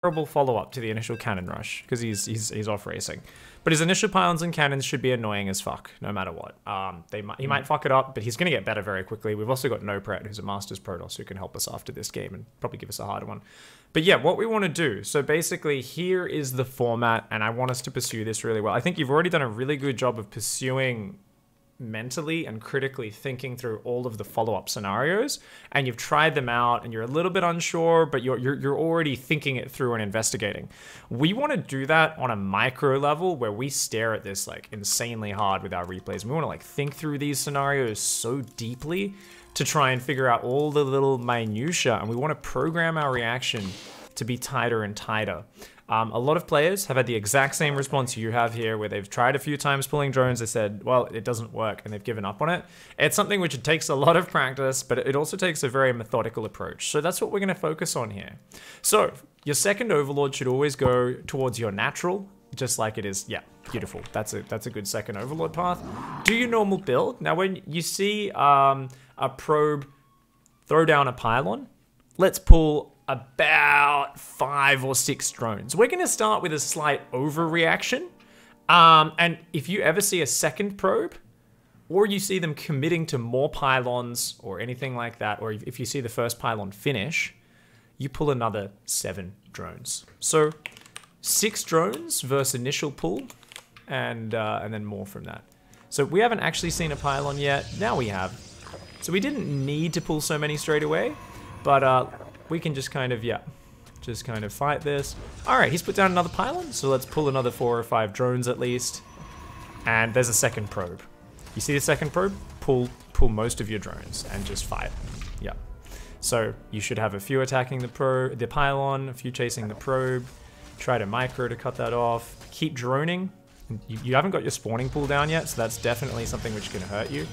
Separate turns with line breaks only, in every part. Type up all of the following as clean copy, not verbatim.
terrible follow-up to the initial cannon rush because he's off racing. But his initial pylons and cannons should be annoying as fuck, no matter what. He might fuck it up, but he's going to get better very quickly. We've also got NoPret, who's a Masters Protoss, who can help us after this game and probably give us a harder one. But yeah, what we want to do, so basically here is the format, and I want us to pursue this really well. I think you've already done a really good job of pursuing mentally and critically thinking through all of the follow-up scenarios, and you've tried them out and you're a little bit unsure, but you're already thinking it through and investigating. We want to do that on a micro level where we stare at this like insanely hard with our replays. We want to like think through these scenarios so deeply to try and figure out all the little minutia, and we want to program our reaction to be tighter and tighter. A lot of players have had the exact same response you have here, where they've tried a few times pulling drones, they said, well, it doesn't work, and they've given up on it. It's something which it takes a lot of practice, but it also takes a very methodical approach. So that's what we're going to focus on here. So your second overlord should always go towards your natural, just like it is. Yeah, beautiful. That's a good second overlord path. Do your normal build. Now, when you see a probe throw down a pylon, let's pull about 5 or 6 drones. We're going to start with a slight overreaction. And if you ever see a second probe, or you see them committing to more pylons or anything like that, or if you see the first pylon finish, you pull another 7 drones. So 6 drones versus initial pull, and then more from that. So we haven't actually seen a pylon yet. Now we have. So we didn't need to pull so many straight away, but we can just kind of, just kind of fight this. All right, he's put down another pylon, so let's pull another 4 or 5 drones at least. And there's a second probe. You see the second probe? Pull most of your drones and just fight. Yeah. So you should have a few attacking the pylon, a few chasing the probe. Try to micro to cut that off. Keep droning. You haven't got your spawning pool down yet, so that's definitely something which can hurt you.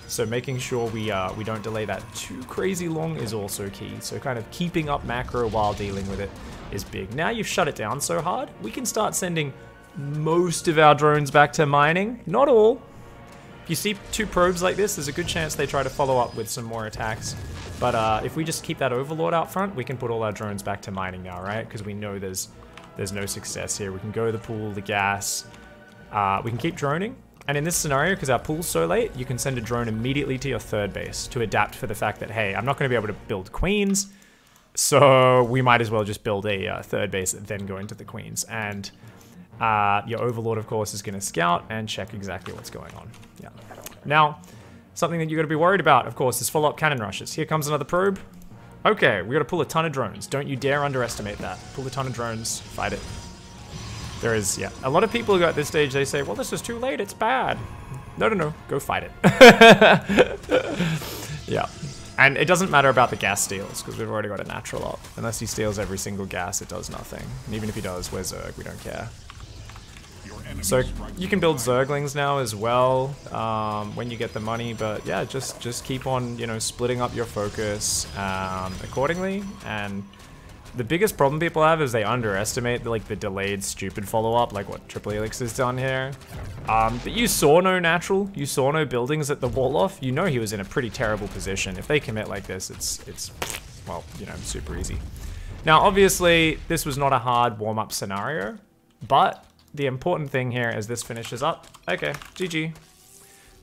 So making sure we don't delay that too crazy long is also key. So kind of keeping up macro while dealing with it is big. Now you've shut it down so hard, we can start sending most of our drones back to mining. Not all. If you see 2 probes like this, there's a good chance they try to follow up with some more attacks. But if we just keep that overlord out front, we can put all our drones back to mining now, right? Because we know there's no success here. We can go the pool, the gas. We can keep droning. And in this scenario, because our pool's so late, you can send a drone immediately to your third base to adapt for the fact that, hey, I'm not going to be able to build queens, so we might as well just build a third base and then go into the queens. And your overlord, of course, is going to scout and check exactly what's going on. Yeah. Now, something that you got to be worried about, of course, is follow-up cannon rushes. Here comes another probe. Okay, we got to pull a ton of drones. Don't you dare underestimate that. Pull a ton of drones, fight it. There is, yeah. A lot of people who got this stage, they say, well, this is too late, it's bad. No, no, no, go fight it. Yeah. And it doesn't matter about the gas steals, because we've already got a natural up. Unless he steals every single gas, it does nothing. And even if he does, we're Zerg, we don't care. So you can build Zerglings now as well, when you get the money, but yeah, just keep on, you know, splitting up your focus accordingly. And the biggest problem people have is they underestimate the delayed stupid follow-up, like what Triple Helix has done here. But you saw no natural, you saw no buildings at the wall off. You know he was in a pretty terrible position. If they commit like this, it's well, you know, super easy. Now, obviously, this was not a hard warm-up scenario, but the important thing here as this finishes up. Okay, GG.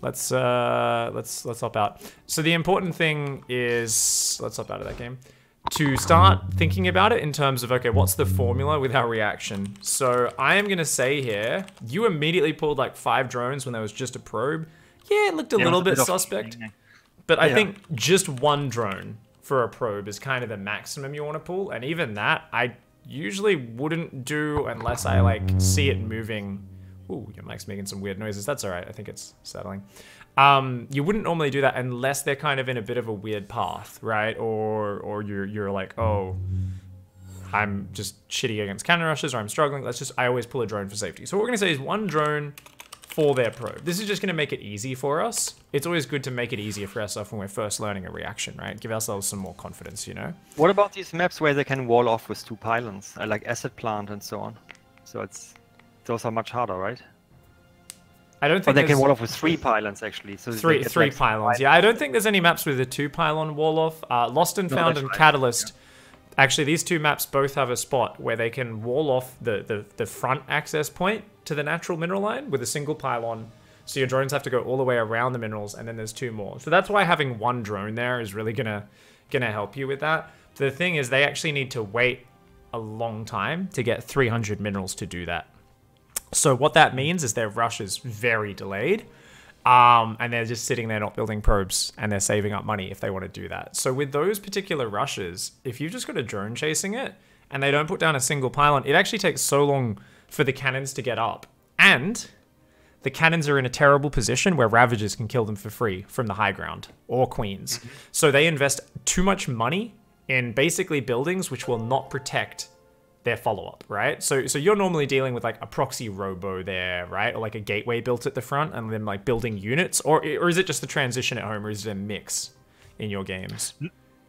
Let's hop out. So the important thing is, let's hop out of that game. To start thinking about it in terms of, okay, what's the formula with our reaction? So I am going to say here, you immediately pulled like 5 drones when there was just a probe. Yeah, it looked a little bit suspect. But I think just 1 drone for a probe is kind of the maximum you want to pull. And even that, I usually wouldn't do unless I like see it moving. Ooh, your mic's making some weird noises. That's all right. I think it's settling. You wouldn't normally do that unless they're kind of in a bit of a weird path, right? Or you're like, oh, I'm just shitty against cannon rushes, or I'm struggling. I always pull a drone for safety. So what we're gonna say is 1 drone for their probe. This is just gonna make it easy for us. It's always good to make it easier for ourselves when we're first learning a reaction, right? Give ourselves some more confidence, you know?
What about these maps where they can wall off with 2 pylons, like Acid Plant and so on? So those are much harder, right?
I don't think
they can wall off with 3 pylons actually. So
three pylons. Yeah, I don't think there's any maps with a 2 pylon wall off. Lost and Found and Catalyst. Actually, these two maps both have a spot where they can wall off the front access point to the natural mineral line with a single pylon. So your drones have to go all the way around the minerals, and then there's two more. So that's why having one drone there is really gonna help you with that. The thing is, they actually need to wait a long time to get 300 minerals to do that. So what that means is their rush is very delayed. And they're just sitting there not building probes, and they're saving up money if they want to do that. So with those particular rushes, if you've just got a drone chasing it, and they don't put down a single pylon, it actually takes so long for the cannons to get up. And the cannons are in a terrible position where Ravagers can kill them for free from the high ground, or Queens. So they invest too much money in basically buildings which will not protect their follow-up, right? So you're normally dealing with like a proxy robo there, right? Or like a gateway built at the front, and then like building units, or is it just the transition at home, or is it a mix in your games?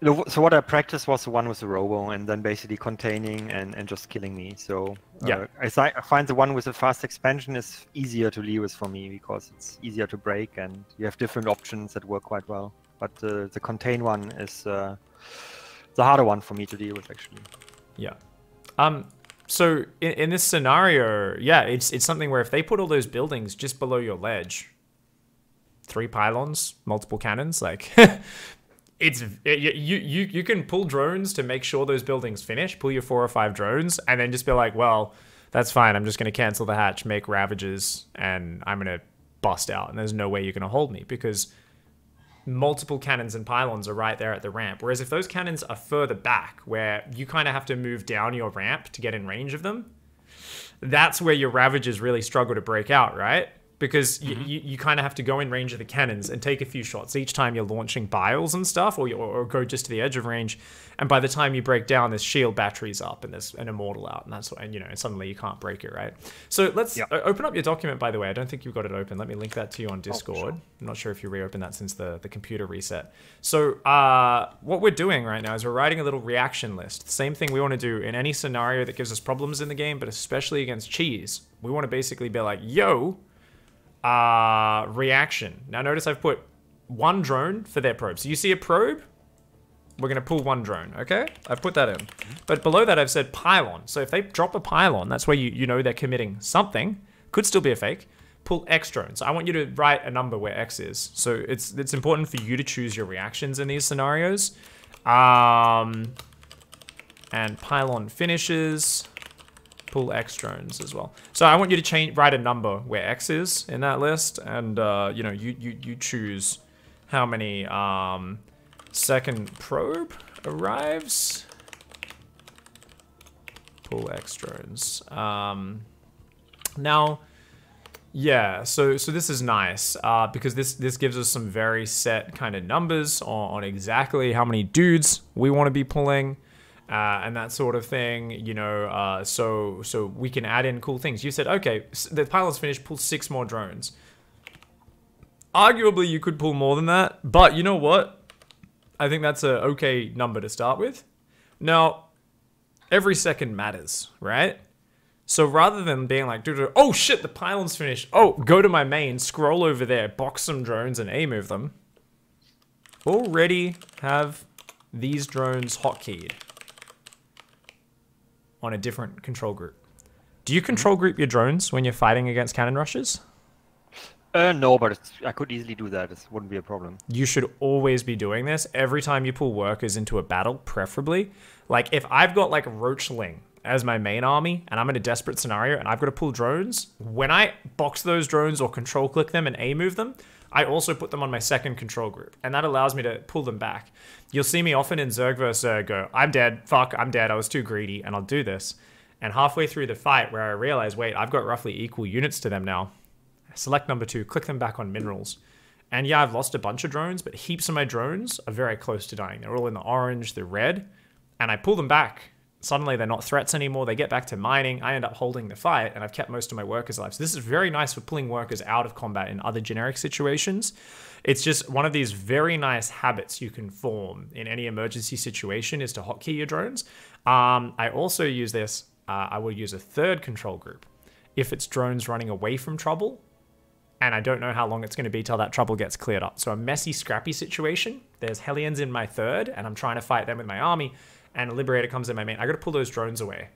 So what I practiced was the one with the robo, and then basically containing and just killing me. So
Yeah.
I find the one with the fast expansion is easier to deal with for me, because it's easier to break, and you have different options that work quite well. But the contain one is the harder one for me to deal with, actually.
Yeah. So in this scenario, yeah, it's something where if they put all those buildings just below your ledge, 3 pylons, multiple cannons, like you can pull drones to make sure those buildings finish, pull your 4 or 5 drones, and then just be like, well, that's fine. I'm just going to cancel the hatch, make Ravagers, and I'm going to bust out. And there's no way you're going to hold me, because multiple cannons and pylons are right there at the ramp. Whereas if those cannons are further back, where you kind of have to move down your ramp to get in range of them, that's where your Ravagers really struggle to break out, right? Because you kind of have to go in range of the cannons and take a few shots each time you're launching biles and stuff, or go just to the edge of range. And by the time you break down, there's shield batteries up and there's an immortal out, and that's what, and you know, suddenly you can't break it, right? So let's open up your document, by the way. I don't think you've got it open. Let me link that to you on Discord.
Sure.
I'm not sure if you reopened that since the computer reset. So what we're doing right now is we're writing a little reaction list. Same thing we want to do in any scenario that gives us problems in the game, but especially against cheese. We want to basically be like, yo, reaction. Now notice I've put 1 drone for their probe. So you see a probe, we're going to pull 1 drone, okay? I've put that in. But below that I've said pylon. So if they drop a pylon, that's where you know they're committing something. Could still be a fake. Pull X drones. I want you to write a number where X is. So it's important for you to choose your reactions in these scenarios. And pylon finishes. Pull X drones as well. So I want you to write a number where X is in that list, and you know, you choose how many second probe arrives. Pull X drones. Now, yeah. So this is nice because this gives us some very set kind of numbers on exactly how many dudes we want to be pulling. And that sort of thing, you know, so we can add in cool things. You said, okay, the pylon's finished, pull 6 more drones. Arguably, you could pull more than that, but you know what? I think that's a okay number to start with. Now, every second matters, right? So rather than being like, oh shit, the pylon's finished. Oh, go to my main, scroll over there, box some drones and A-move them. Already have these drones hotkeyed on a different control group. Do you control group your drones when you're fighting against cannon rushes?
No, but I could easily do that. It wouldn't be a problem.
You should always be doing this every time you pull workers into a battle, preferably. Like, if I've got, like, Roachling as my main army, and I'm in a desperate scenario, and I've got to pull drones, when I box those drones or control click them and A-move them, I also put them on my second control group, and that allows me to pull them back. You'll see me often in Zerg vs. Zerg go, I'm dead, fuck, I'm dead, I was too greedy, and I'll do this. And halfway through the fight, where I realize, wait, I've got roughly equal units to them now, select number 2, click them back on minerals. And yeah, I've lost a bunch of drones, but heaps of my drones are very close to dying. They're all in the orange, the red, and I pull them back. Suddenly they're not threats anymore. They get back to mining. I end up holding the fight, and I've kept most of my workers alive. So this is very nice for pulling workers out of combat in other generic situations. It's just one of these very nice habits you can form in any emergency situation is to hotkey your drones. I also use this. I will use a third control group if it's drones running away from trouble, and I don't know how long it's going to be till that trouble gets cleared up. So a messy, scrappy situation. There's Hellions in my third, and I'm trying to fight them with my army. and a Liberator comes in my main, I gotta pull those drones away.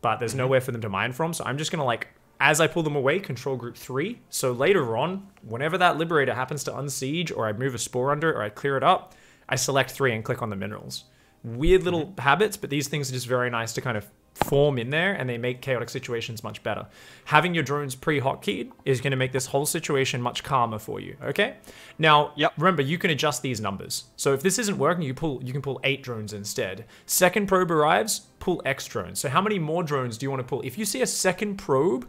But there's nowhere for them to mine from, so I'm just gonna like, as I pull them away, control group 3. So later on, whenever that Liberator happens to unsiege, or I move a spore under it, or I clear it up, I select 3 and click on the minerals. Weird little habits, but these things are just very nice to kind of form in there, and they make chaotic situations much better. Having your drones pre-hotkeyed is going to make this whole situation much calmer for you, okay? Now, remember, you can adjust these numbers. So if this isn't working, you can pull 8 drones instead. Second probe arrives, pull X drones. So how many more drones do you want to pull? If you see a second probe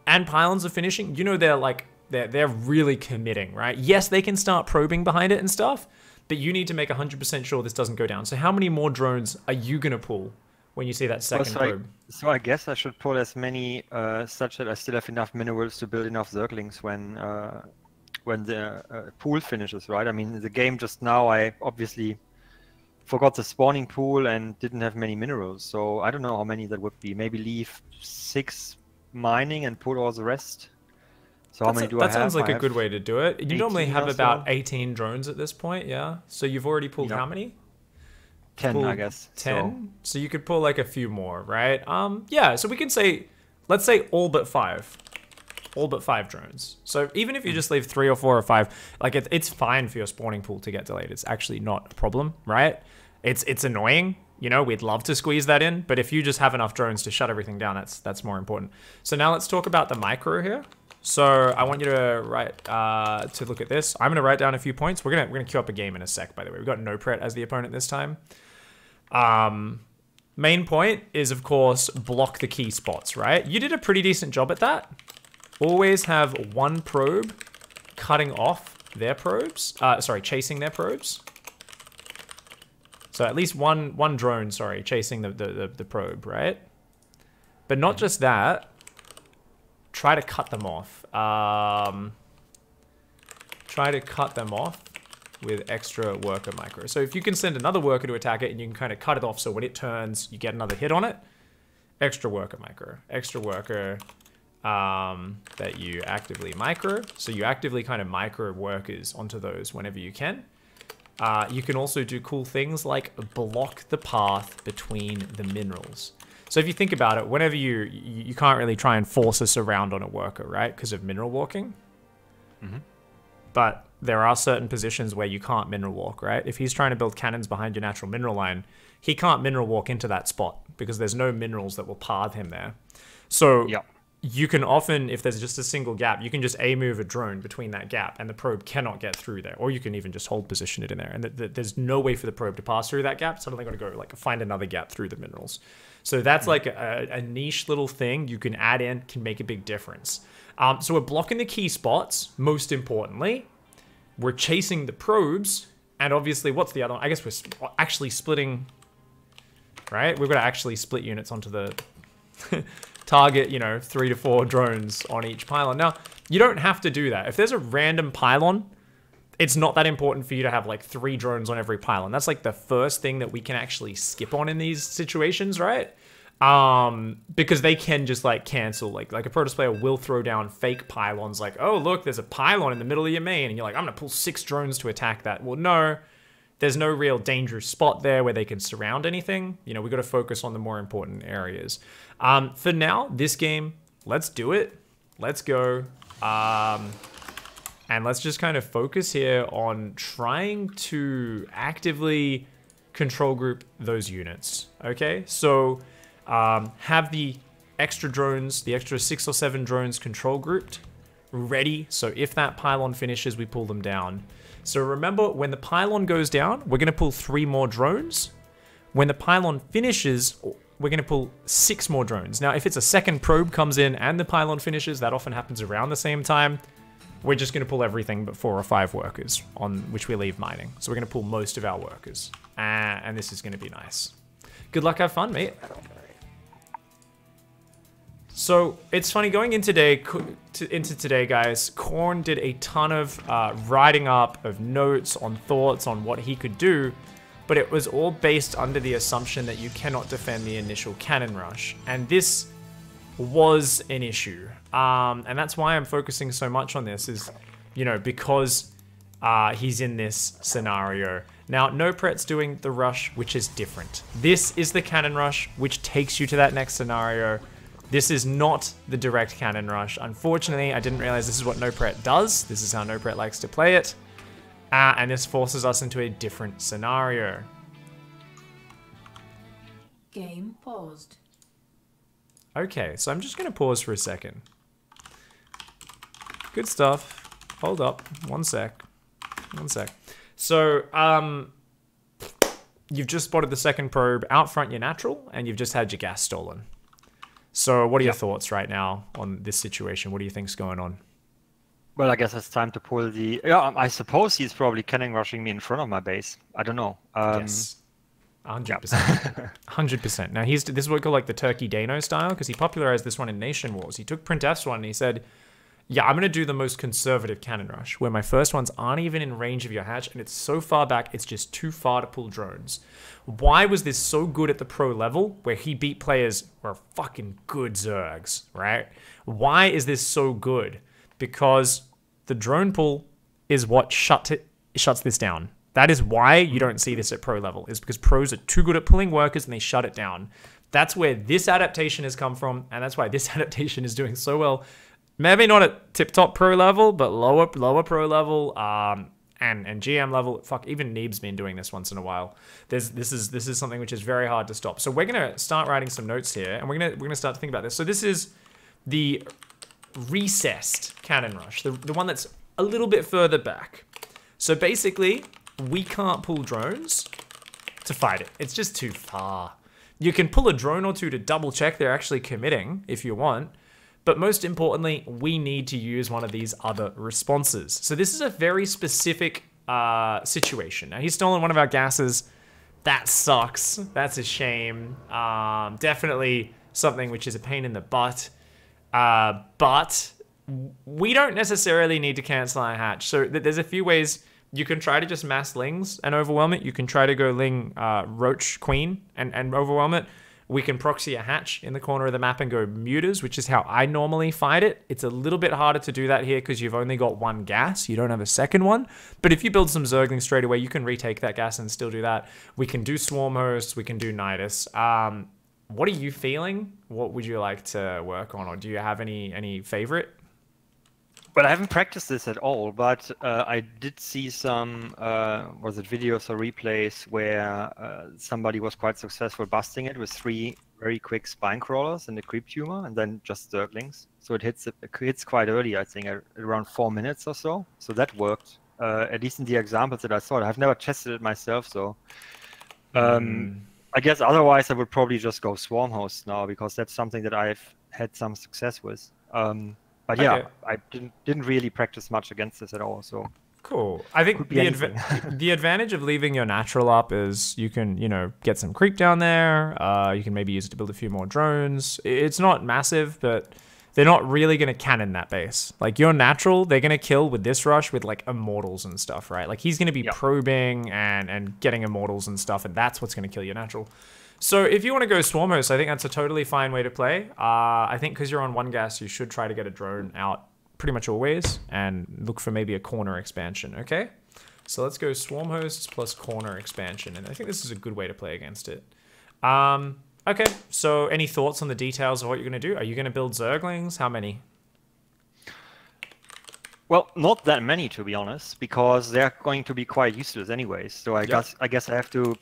and pylons are finishing, you know they're really committing, right? Yes, they can start probing behind it and stuff, but you need to make 100% sure this doesn't go down. So how many more drones are you going to pull when you see that second probe?
So I guess I should pull as many such that I still have enough minerals to build enough zerglings when the pool finishes, right? I mean, the game just now, I obviously forgot the spawning pool and didn't have many minerals. So I don't know how many that would be. Maybe leave 6 mining and pull all the rest. So how many do I have?
That sounds like a good way to do it. You normally have about 18 drones at this point, yeah? So you've already pulled how many?
10, I guess.
10? So you could pull like a few more, right? Yeah, so we can say, let's say all but 5. All but 5 drones. So even if you just leave 3 or 4 or 5, like it's fine for your spawning pool to get delayed. It's actually not a problem, right? It's annoying. You know, we'd love to squeeze that in, but if you just have enough drones to shut everything down, that's more important. So now let's talk about the micro here. So I want you to to look at this. I'm gonna write down a few points. We're gonna queue up a game in a sec, by the way. We've got no pret as the opponent this time. Main point is, of course, block the key spots, right? You did a pretty decent job at that. Always have one probe cutting off their probes. Chasing their probes. So at least one drone, chasing the probe, right? But not just that. Try to cut them off. Try to cut them off with extra worker micro. So if you can send another worker to attack it and you can kind of cut it off so when it turns, you get another hit on it. Extra worker micro. Extra worker that you actively micro. So you actively kind of micro workers onto those whenever you can. You can also do cool things like block the path between the minerals. So if you think about it, whenever you can't really try and force a surround on a worker, right? Because of mineral walking. But there are certain positions where you can't mineral walk, right? If he's trying to build cannons behind your natural mineral line, he can't mineral walk into that spot because there's no minerals that will path him there. So you can often, if there's just a single gap, you can just move a drone between that gap and the probe cannot get through there. Or you can even just hold position it in there. And there's no way for the probe to pass through that gap. It's suddenly going to go like find another gap through the minerals. So that's like a niche little thing you can add in, can make a big difference. So we're blocking the key spots, most importantly. We're chasing the probes. And obviously, what's the other one? I guess we're actually splitting, right? We've got to actually split units onto the target, 3 to 4 drones on each pylon. Now, you don't have to do that. If there's a random pylon, it's not that important for you to have like 3 drones on every pylon. That's like the first thing that we can actually skip on in these situations, right? Because they can just like cancel, like a Protoss player will throw down fake pylons like, oh, look, there's a pylon in the middle of your main. And you're like, I'm going to pull 6 drones to attack that. Well, no, there's no real dangerous spot there where they can surround anything. We've got to focus on the more important areas. For now, this game, let's do it. Let's go. And let's just kind of focus here on trying to actively control group those units. Okay, so have the extra drones, the extra 6 or 7 drones control grouped, ready. So if that pylon finishes, we pull them down. So remember, when the pylon goes down, we're going to pull 3 more drones. When the pylon finishes, we're going to pull 6 more drones. Now, if it's a second probe comes in and the pylon finishes, that often happens around the same time. We're just going to pull everything but 4 or 5 workers, on which we leave mining. So we're going to pull most of our workers. And this is going to be nice. Good luck, have fun, mate. So it's funny, going into today, guys, Korn did a ton of writing up of notes on thoughts on what he could do, but it was all based under the assumption that you cannot defend the initial cannon rush. And this was an issue. And that's why I'm focusing so much on this is, because he's in this scenario. Now, no pret's doing the rush, which is different. This is the cannon rush, which takes you to that next scenario. This is not the direct cannon rush. Unfortunately, I didn't realize this is what no pret does. This is how no pret likes to play it. And this forces us into a different scenario.
Game paused.
Okay, so I'm just going to pause for a second. Good stuff. Hold up. One sec. So, you've just spotted the second probe out front your natural, and you've just had your gas stolen. So what are your thoughts right now on this situation? What do you think's going on?
Well, I guess it's time to pull the... Yeah, I suppose he's probably cannon rushing me in front of my base. I don't know.
Yes. 100%. 100%. Now, this is what we call like the Turkey Dano style, because he popularized this one in Nation Wars. He took Print F's one and he said, yeah, I'm going to do the most conservative cannon rush, where my first ones aren't even in range of your hatch, and it's so far back, it's just too far to pull drones. Why was this so good at the pro level, where he beat players who are fucking good zergs, right? Why is this so good? Because the drone pull is what shuts this down. That is why you don't see this at pro level, is because pros are too good at pulling workers and they shut it down. That's where this adaptation has come from, and that's why this adaptation is doing so well. Maybe not at tip-top pro level, but lower pro level, and GM level. Fuck, even Neeb's been doing this once in a while. This is something which is very hard to stop. So we're gonna start writing some notes here, and we're gonna start to think about this. So this is the recessed cannon rush, the one that's a little bit further back. So basically, we can't pull drones to fight it. It's just too far. You can pull a drone or two to double check they're actually committing if you want. But most importantly, we need to use one of these other responses. So this is a very specific situation. Now, he's stolen one of our gases. That sucks. That's a shame. Definitely something which is a pain in the butt. But we don't necessarily need to cancel our hatch. So there's a few ways you can try to just mass lings and overwhelm it. You can try to go ling Roach Queen and overwhelm it. We can proxy a hatch in the corner of the map and go muters, which is how I normally fight it. It's a little bit harder to do that here because you've only got one gas. You don't have a second one. But if you build some zerglings straight away, you can retake that gas and still do that. We can do swarm hosts. We can do nidus. What are you feeling? What would you like to work on? Or do you have any favorite?
Well, I haven't practiced this at all, but I did see some, was it videos or replays where somebody was quite successful busting it with 3 very quick spine crawlers and a creep tumor, and then just zerglings. So it hits quite early, I think, at around 4 minutes or so. So that worked, at least in the examples that I saw. I've never tested it myself, so I guess otherwise I would probably just go swarm hosts now, because that's something that I've had some success with. But yeah, okay. I didn't really practice much against this at all. So
cool. I think the advantage of leaving your natural up is you can, get some creep down there. You can maybe use it to build a few more drones. It's not massive, but they're not really going to cannon that base. Like your natural, they're going to kill with this rush with like immortals and stuff, right? Like he's going to be probing and getting immortals and stuff, and that's what's going to kill your natural. So if you want to go swarm host, I think that's a totally fine way to play. I think because you're on one gas, you should try to get a drone out pretty much always and look for maybe a corner expansion, okay? So let's go swarm hosts plus corner expansion, and I think this is a good way to play against it. Okay, so any thoughts on the details of what you're going to do? Are you going to build zerglings? How many?
Well, not that many, to be honest, because they're going to be quite useless anyways. So I guess I have to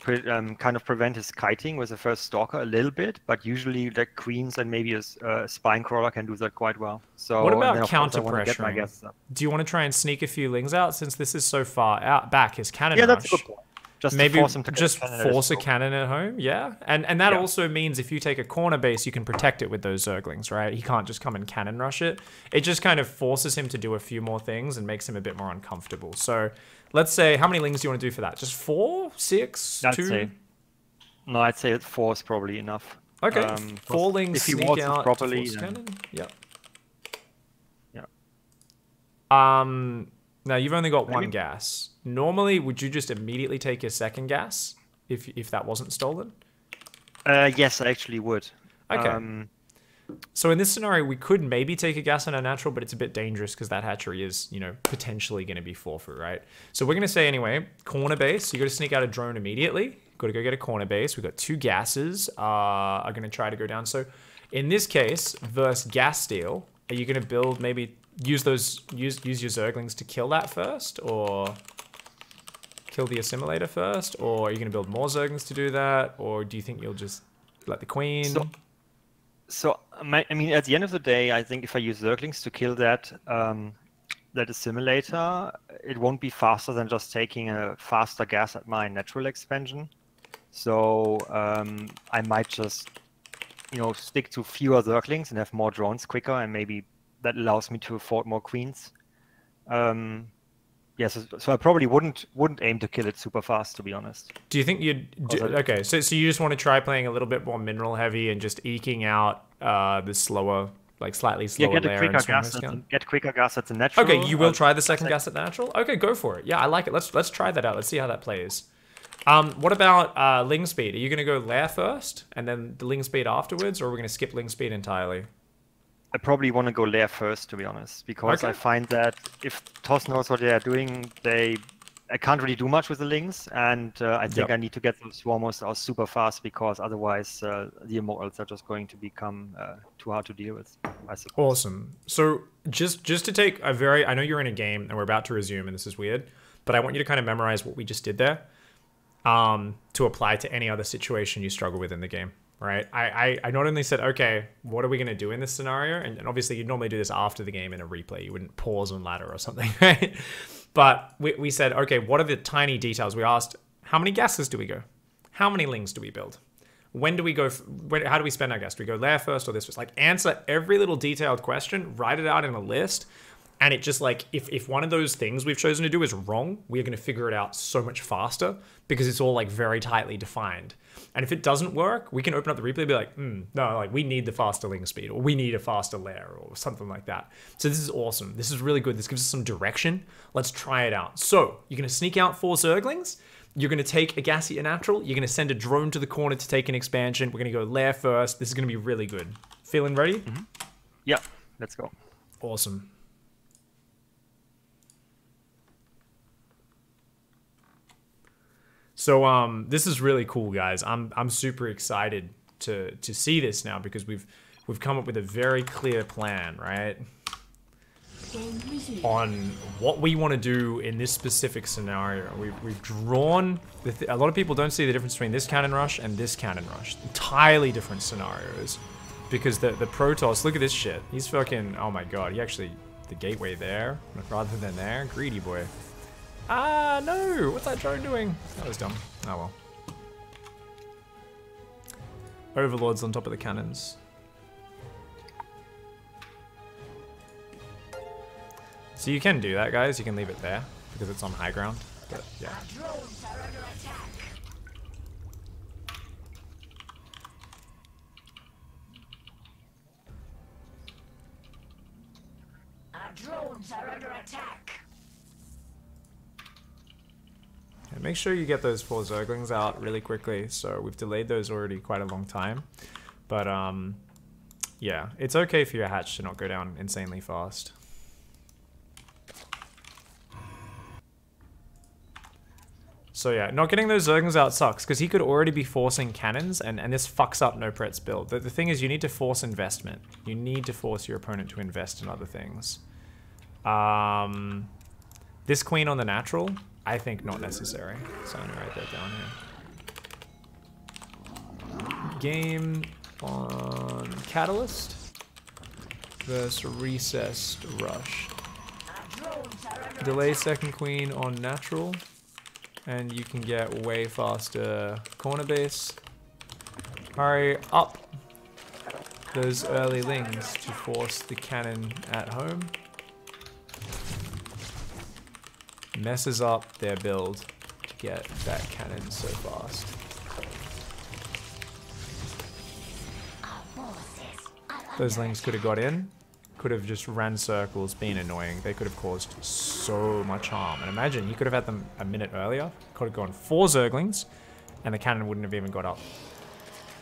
kind of prevent his kiting with the first stalker a little bit, but usually the queens and maybe a spine crawler can do that quite well. So
what about counter pressure? Do you want to try and sneak a few lings out since this is so far out back? His cannon rush.
That's a good point. Just
maybe
force him to
just force a cannon at home, yeah. And that also means if you take a corner base, you can protect it with those zerglings, right? He can't just come and cannon rush it. It just kind of forces him to do a few more things and makes him a bit more uncomfortable. So let's say, how many lings do you want to do for that? Just 4, 6, 2?
I'd say 4 is probably enough.
Okay, 4 lings
if he
sneak out
properly,
cannon. Yep.
Yeah.
Now, you've only got one gas. Normally, would you just immediately take your second gas if that wasn't stolen?
Yes, I actually would.
Okay. So in this scenario, we could maybe take a gas on our natural, but it's a bit dangerous because that hatchery is, you know, potentially going to be forfeit, right? So we're going to say anyway, corner base. You got to sneak out a drone immediately. Got to go get a corner base. We've got 2 gases are going to try to go down. So in this case, versus gas steal, are you going to build maybe use your zerglings to kill that first, or kill the assimilator first, or are you going to build more zerglings to do that, or do you think you'll just let the queen?
So I mean, at the end of the day, I think if I use zerglings to kill that assimilator, it won't be faster than just taking a faster gas at my natural expansion. So I might just, you know, stick to fewer zerglings and have more drones quicker, and maybe that allows me to afford more queens. Yes, so I probably wouldn't aim to kill it super fast, to be honest.
Do you think you'd... okay, so you just want to try playing a little bit more mineral heavy and just eking out the slower, like slightly slower layer.
Get quicker gas at the natural.
Okay, you will try the second gas at the natural? Okay, go for it. Yeah, I like it. Let's try that out. Let's see how that plays. What about ling speed? Are you going to go lair first and then the ling speed afterwards, or are we going to skip ling speed entirely?
I probably want to go lair first, to be honest, because I find that if TOS knows what they are doing, I can't really do much with the lings, and I think I need to get those swarmers out super fast, because otherwise the immortals are just going to become too hard to deal with, I suppose.
Awesome. So just to take a very... I know you're in a game and we're about to resume and this is weird, but I want you to kind of memorize what we just did there to apply to any other situation you struggle with in the game. Right, I not only said, okay, what are we going to do in this scenario? And obviously, you'd normally do this after the game in a replay. You wouldn't pause on ladder or something, right? But we said, okay, what are the tiny details? We asked, how many gases do we go? How many lings do we build? When do we go? How do we spend our gas? Do we go lair first or this first? Like, answer every little detailed question, write it out in a list. And it just like, if one of those things we've chosen to do is wrong, we're going to figure it out so much faster because it's all like very tightly defined. And if it doesn't work, we can open up the replay and be like, no, like we need the faster ling speed, or we need a faster lair, or something like that. So this is awesome. This is really good. This gives us some direction. Let's try it out. So you're going to sneak out 4 zerglings. You're going to take a gas at your natural. You're going to send a drone to the corner to take an expansion. We're going to go lair first. This is going to be really good. Feeling ready?
Mm-hmm. Yeah, let's go.
Awesome. So this is really cool, guys. I'm super excited to see this now because we've come up with a very clear plan, right? On what we want to do in this specific scenario. We've drawn a lot of people don't see the difference between this cannon rush and this cannon rush. Entirely different scenarios. Because the Protoss, look at this shit. He's fucking, oh my god, he actually, the gateway there rather than there. Greedy boy. Ah, no! What's that drone doing? That was dumb. Oh well. Overlords on top of the cannons. So you can do that, guys. You can leave it there because it's on high ground. But yeah.
Our drones are under attack.
And make sure you get those 4 zerglings out really quickly. So we've delayed those already quite a long time. But yeah, it's okay for your hatch to not go down insanely fast. So yeah, not getting those zerglings out sucks because he could already be forcing cannons and this fucks up No Pret's build. The thing is you need to force investment. You need to force your opponent to invest in other things. This queen on the natural, I think not necessary. So I'm gonna write that down here. Game on Catalyst versus Recessed Rush. Delay second queen on natural. And you can get way faster corner base. Hurry up those early lings to force the cannon at home. Messes up their build to get that cannon so fast. Those lings could have got in. Could have just ran circles, been annoying. They could have caused so much harm. And imagine, you could have had them a minute earlier. Could have gone 4 zerglings, and the cannon wouldn't have even got up.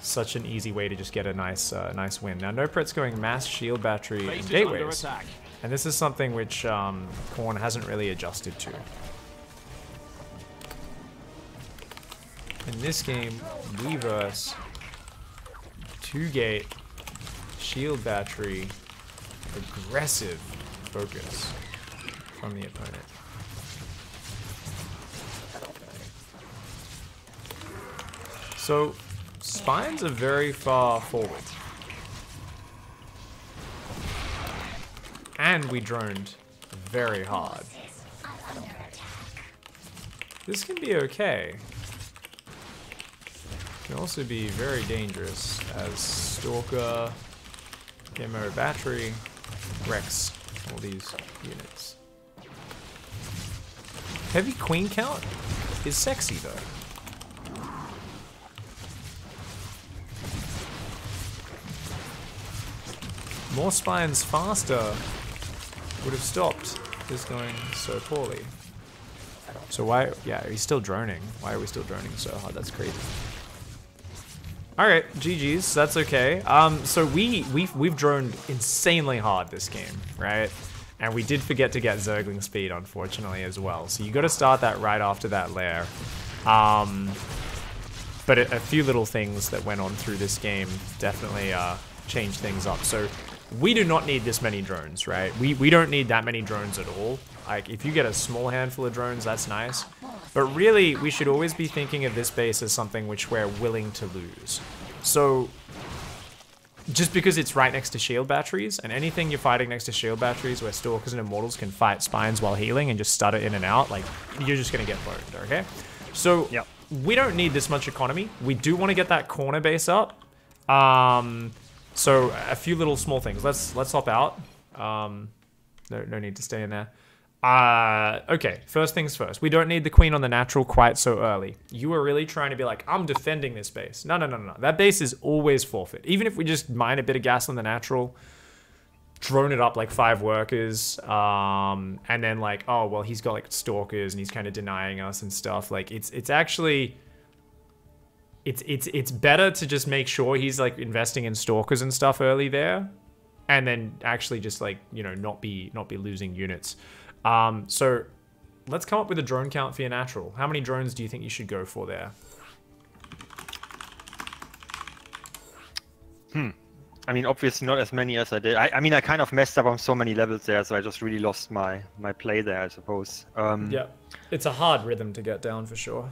such an easy way to just get a nice win. Now, NoPret's going mass shield battery
Base
and
is
gateways.
under attack.
And this is something which Korn hasn't really adjusted to. In this game, we verse 2-gate, shield battery, aggressive focus from the opponent. So, spines are very far forward. And we droned very hard. This can be okay. Can also be very dangerous as Stalker, Camo Battery, wrecks all these units. Heavy Queen count is sexy though. More spines faster would have stopped this going so poorly. So why, yeah, he's still droning. Why are we still droning so hard? That's crazy. All right, GG's, that's okay. So we've droned insanely hard this game, right? And we did forget to get Zergling speed, unfortunately, as well. So you got to start that right after that lair. But a few little things that went on through this game definitely changed things up. So we do not need this many drones, right? We don't need that many drones at all. Like, if you get a small handful of drones, that's nice. But really, we should always be thinking of this base as something which we're willing to lose. So, just because it's right next to shield batteries, and anything you're fighting next to shield batteries where Stalkers and Immortals can fight spines while healing and just stutter in and out, like, you're just going to get boned, okay? So,
yep.
We don't need this much economy. We do want to get that corner base up. So, a few little small things. Let's hop out. No need to stay in there. Okay, first things first. We don't need the queen on the natural quite so early. You were really trying to be like, I'm defending this base. No. That base is always forfeit. Even if we just mine a bit of gas on the natural, drone it up like 5 workers, and then like, oh, well, he's got like stalkers and he's kind of denying us and stuff. Like, it's actually... It's better to just make sure he's like investing in stalkers and stuff early there, and then actually just like, you know, not be losing units. So let's come up with a drone count for your natural. How many drones do you think you should go for there?
I mean, obviously not as many as I did. I mean, I kind of messed up on so many levels there, so I just really lost my play there, I suppose.
Yeah, it's a hard rhythm to get down for sure.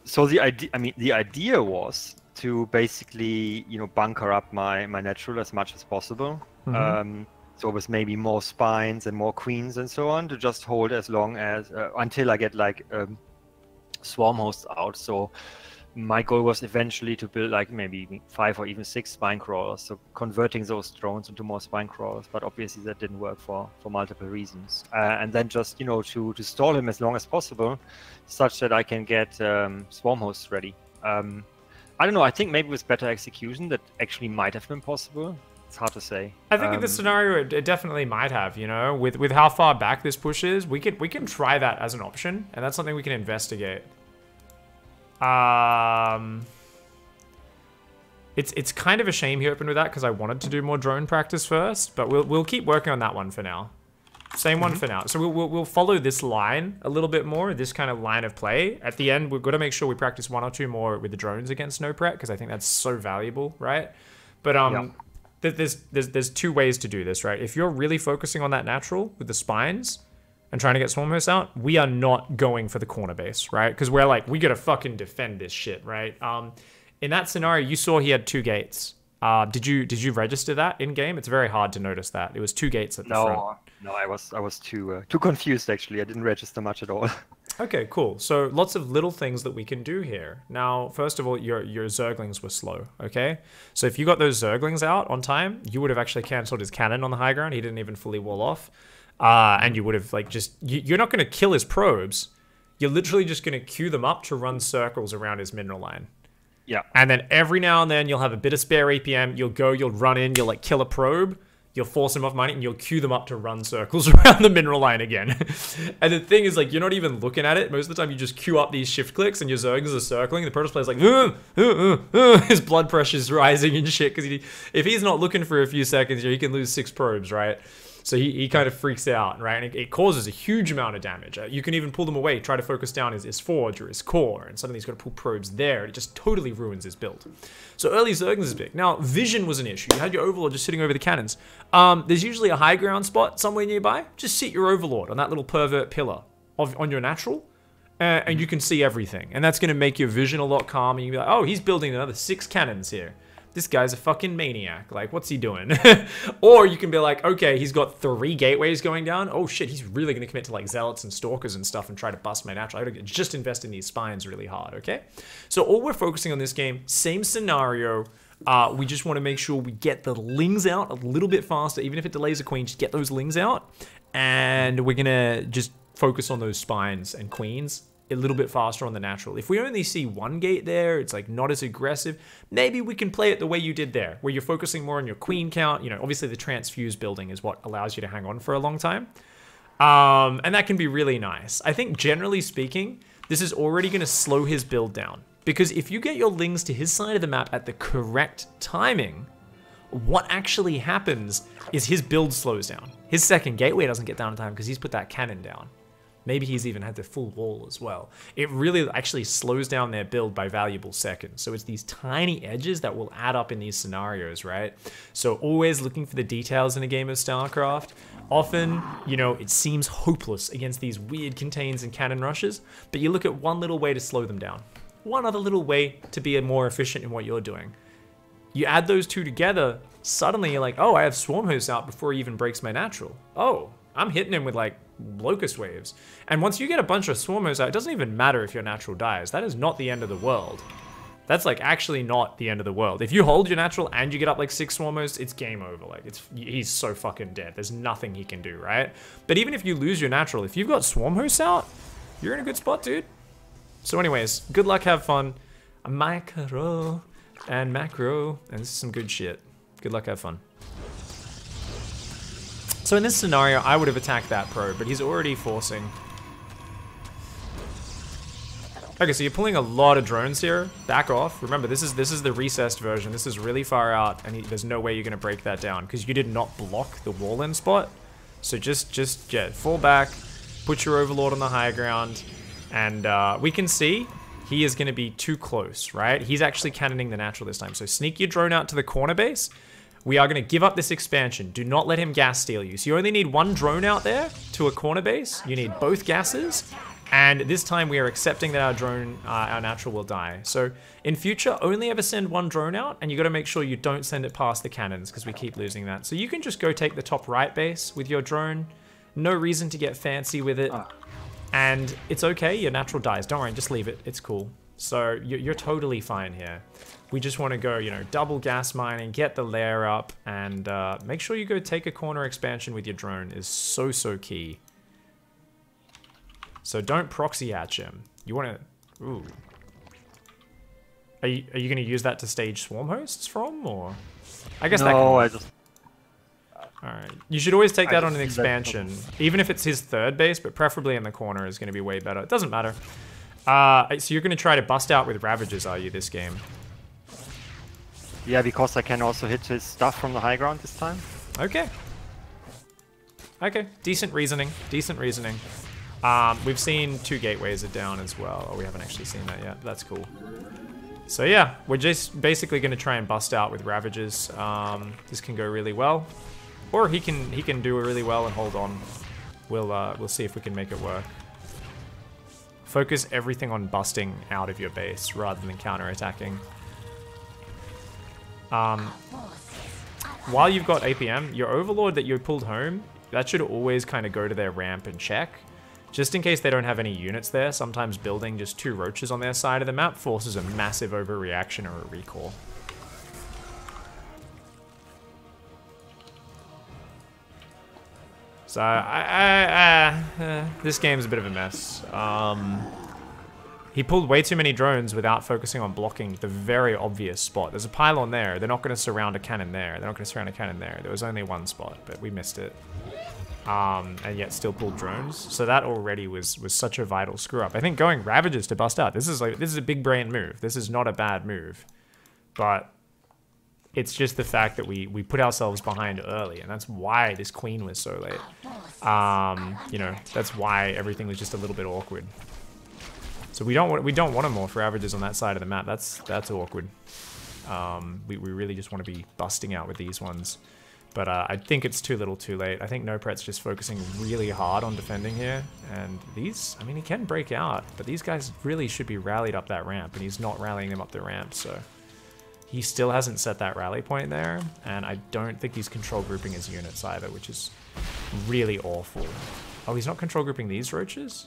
So the idea was to basically, you know, bunker up my natural as much as possible. So with maybe more spines and more queens and so on, to just hold as long as until I get like swarm hosts out. So my goal was eventually to build like maybe 5 or even 6 spine crawlers. So converting those drones into more spine crawlers, but obviously that didn't work for multiple reasons. And then just, you know, to stall him as long as possible, such that I can get swarm hosts ready. I don't know. I think maybe with better execution that actually might have been possible. It's hard to say.
I think in this scenario, it definitely might have, you know, with how far back this push is, we can try that as an option, and that's something we can investigate. It's kind of a shame he opened with that because I wanted to do more drone practice first, but we'll keep working on that one for now. Same one for now. So we'll follow this line a little bit more, this kind of line of play. At the end, we've got to make sure we practice 1 or 2 more with the drones against NoPret because I think that's so valuable, right? But there's 2 ways to do this, right? If you're really focusing on that natural with the spines and trying to get swarm hosts out, we are not going for the corner base, right? Because we're like, we gotta fucking defend this shit, right? In that scenario, you saw he had 2 gates. Did you register that in game? It's very hard to notice that. It was 2 gates at the front.
No, I was too confused actually. I didn't register much at all.
Okay, cool. So lots of little things that we can do here. Now, first of all, your Zerglings were slow, okay? So if you got those Zerglings out on time, you would have actually cancelled his cannon on the high ground. He didn't even fully wall off. And you would have like you're not going to kill his probes. You're literally just going to queue them up to run circles around his mineral line. Yeah. And then every now and then you'll have a bit of spare APM. You'll run in, you'll like kill a probe. you'll force them off mining, and you'll queue them up to run circles around the mineral line again. And the thing is, like, you're not even looking at it. Most of the time, you just queue up these shift clicks, and your zergs are circling. The Protoss player's like, his blood pressure's rising and shit, because if he's not looking for a few seconds, he can lose 6 probes, right? So he kind of freaks out, right? And it causes a huge amount of damage. You can even pull them away, try to focus down his forge or his core, and suddenly he's got to pull probes there. It just totally ruins his build. So early zerging is big. Now, vision was an issue. You had your overlord just sitting over the cannons. There's usually a high ground spot somewhere nearby. Just sit your overlord on that little pervert pillar on your natural, and you can see everything. And that's going to make your vision a lot calmer. You can be like, oh, he's building another 6 cannons here. This guy's a fucking maniac. Like, what's he doing? Or you can be like, okay, he's got 3 gateways going down. Oh shit, he's really going to commit to like zealots and stalkers and stuff and try to bust my natural. I gotta just invest in these spines really hard, okay? So all we're focusing on this game, same scenario. We just want to make sure we get the lings out a little bit faster. Even if it delays a queen, just get those lings out. And we're going to just focus on those spines and queens a little bit faster on the natural. If we only see 1 gate there, it's like not as aggressive. Maybe we can play it the way you did there, where you're focusing more on your queen count. You know, obviously the transfuse building is what allows you to hang on for a long time. And that can be really nice. I think generally speaking, this is already going to slow his build down. Because if you get your lings to his side of the map at the correct timing, what actually happens is his build slows down. His second gateway doesn't get down in time because he's put that cannon down. Maybe he's even had the full wall as well. It really actually slows down their build by valuable seconds. So it's these tiny edges that will add up in these scenarios, right? So always looking for the details in a game of StarCraft. Often, you know, it seems hopeless against these weird contains and cannon rushes, but you look at one little way to slow them down. One other little way to be more efficient in what you're doing. You add those two together, suddenly you're like, oh, I have Swarm Host out before he even breaks my natural. Oh, I'm hitting him with like locust waves. And once you get a bunch of Swarm Hosts out, it doesn't even matter if your natural dies. That is not the end of the world. That's like actually not the end of the world. If you hold your natural and you get up like 6 Swarm Hosts, it's game over. Like he's so fucking dead. There's nothing he can do, right? But even if you lose your natural, if you've got Swarm Hosts out, you're in a good spot, dude. So anyways, good luck, have fun. A micro and macro, and this is some good shit. Good luck, have fun. So in this scenario, I would have attacked that probe, but he's already forcing. Okay, so you're pulling a lot of drones here. Back off. Remember, this is the recessed version. This is really far out, and there's no way you're going to break that down because you did not block the wall in spot. So just fall back, put your overlord on the high ground, and we can see he is going to be too close, right? He's actually cannoning the natural this time. So sneak your drone out to the corner base. We are going to give up this expansion. Do not let him gas steal you. So you only need 1 drone out there to a corner base. You need both gases. And this time we are accepting that our drone, our natural will die. So in future, only ever send 1 drone out. And you got to make sure you don't send it past the cannons because we keep losing that. So you can just go take the top right base with your drone. No reason to get fancy with it. And it's okay. Your natural dies. Don't worry. Just leave it. It's cool. So you're totally fine here. We just want to go, you know, double gas mining, get the layer up, and make sure you go take a corner expansion with your drone is so key. So don't proxy hatch him. You want to... Ooh. Are you going to use that to stage Swarm Hosts from, or... I guess that can...
No, I just...
Alright. You should always take that on an expansion. Even if it's his 3rd base, but preferably in the corner is going to be way better. It doesn't matter. So you're going to try to bust out with Ravagers, are you, this game?
Yeah, because I can also hit his stuff from the high ground this time.
Okay. Okay, decent reasoning. Decent reasoning. We've seen 2 gateways are down as well. Oh, we haven't actually seen that yet. That's cool. So yeah, we're just basically going to try and bust out with Ravagers. This can go really well. Or he can do it really well and hold on. We'll see if we can make it work. Focus everything on busting out of your base rather than counter-attacking. While you've got APM, your overlord that you pulled home, that should always kind of go to their ramp and check. Just in case they don't have any units there, sometimes building just 2 roaches on their side of the map forces a massive overreaction or a recall. So, this game's a bit of a mess. He pulled way too many drones without focusing on blocking the very obvious spot. There's a pylon there. They're not going to surround a cannon there. They're not going to surround a cannon there. There was only one spot, but we missed it. And yet still pulled drones. So that already was such a vital screw up. I think going Ravages to bust out. This is a big brain move. This is not a bad move. But it's just the fact that we put ourselves behind early, and that's why this queen was so late. You know, that's why everything was just a little bit awkward. So we don't want to morph Ravages on that side of the map. That's awkward. We really just want to be busting out with these ones. But I think it's too little too late. I think NoPret's just focusing really hard on defending here. And these, I mean, he can break out, but these guys really should be rallied up that ramp, and he's not rallying them up the ramp, so he still hasn't set that rally point there, and I don't think he's control grouping his units either, which is really awful. Oh, he's not control grouping these roaches?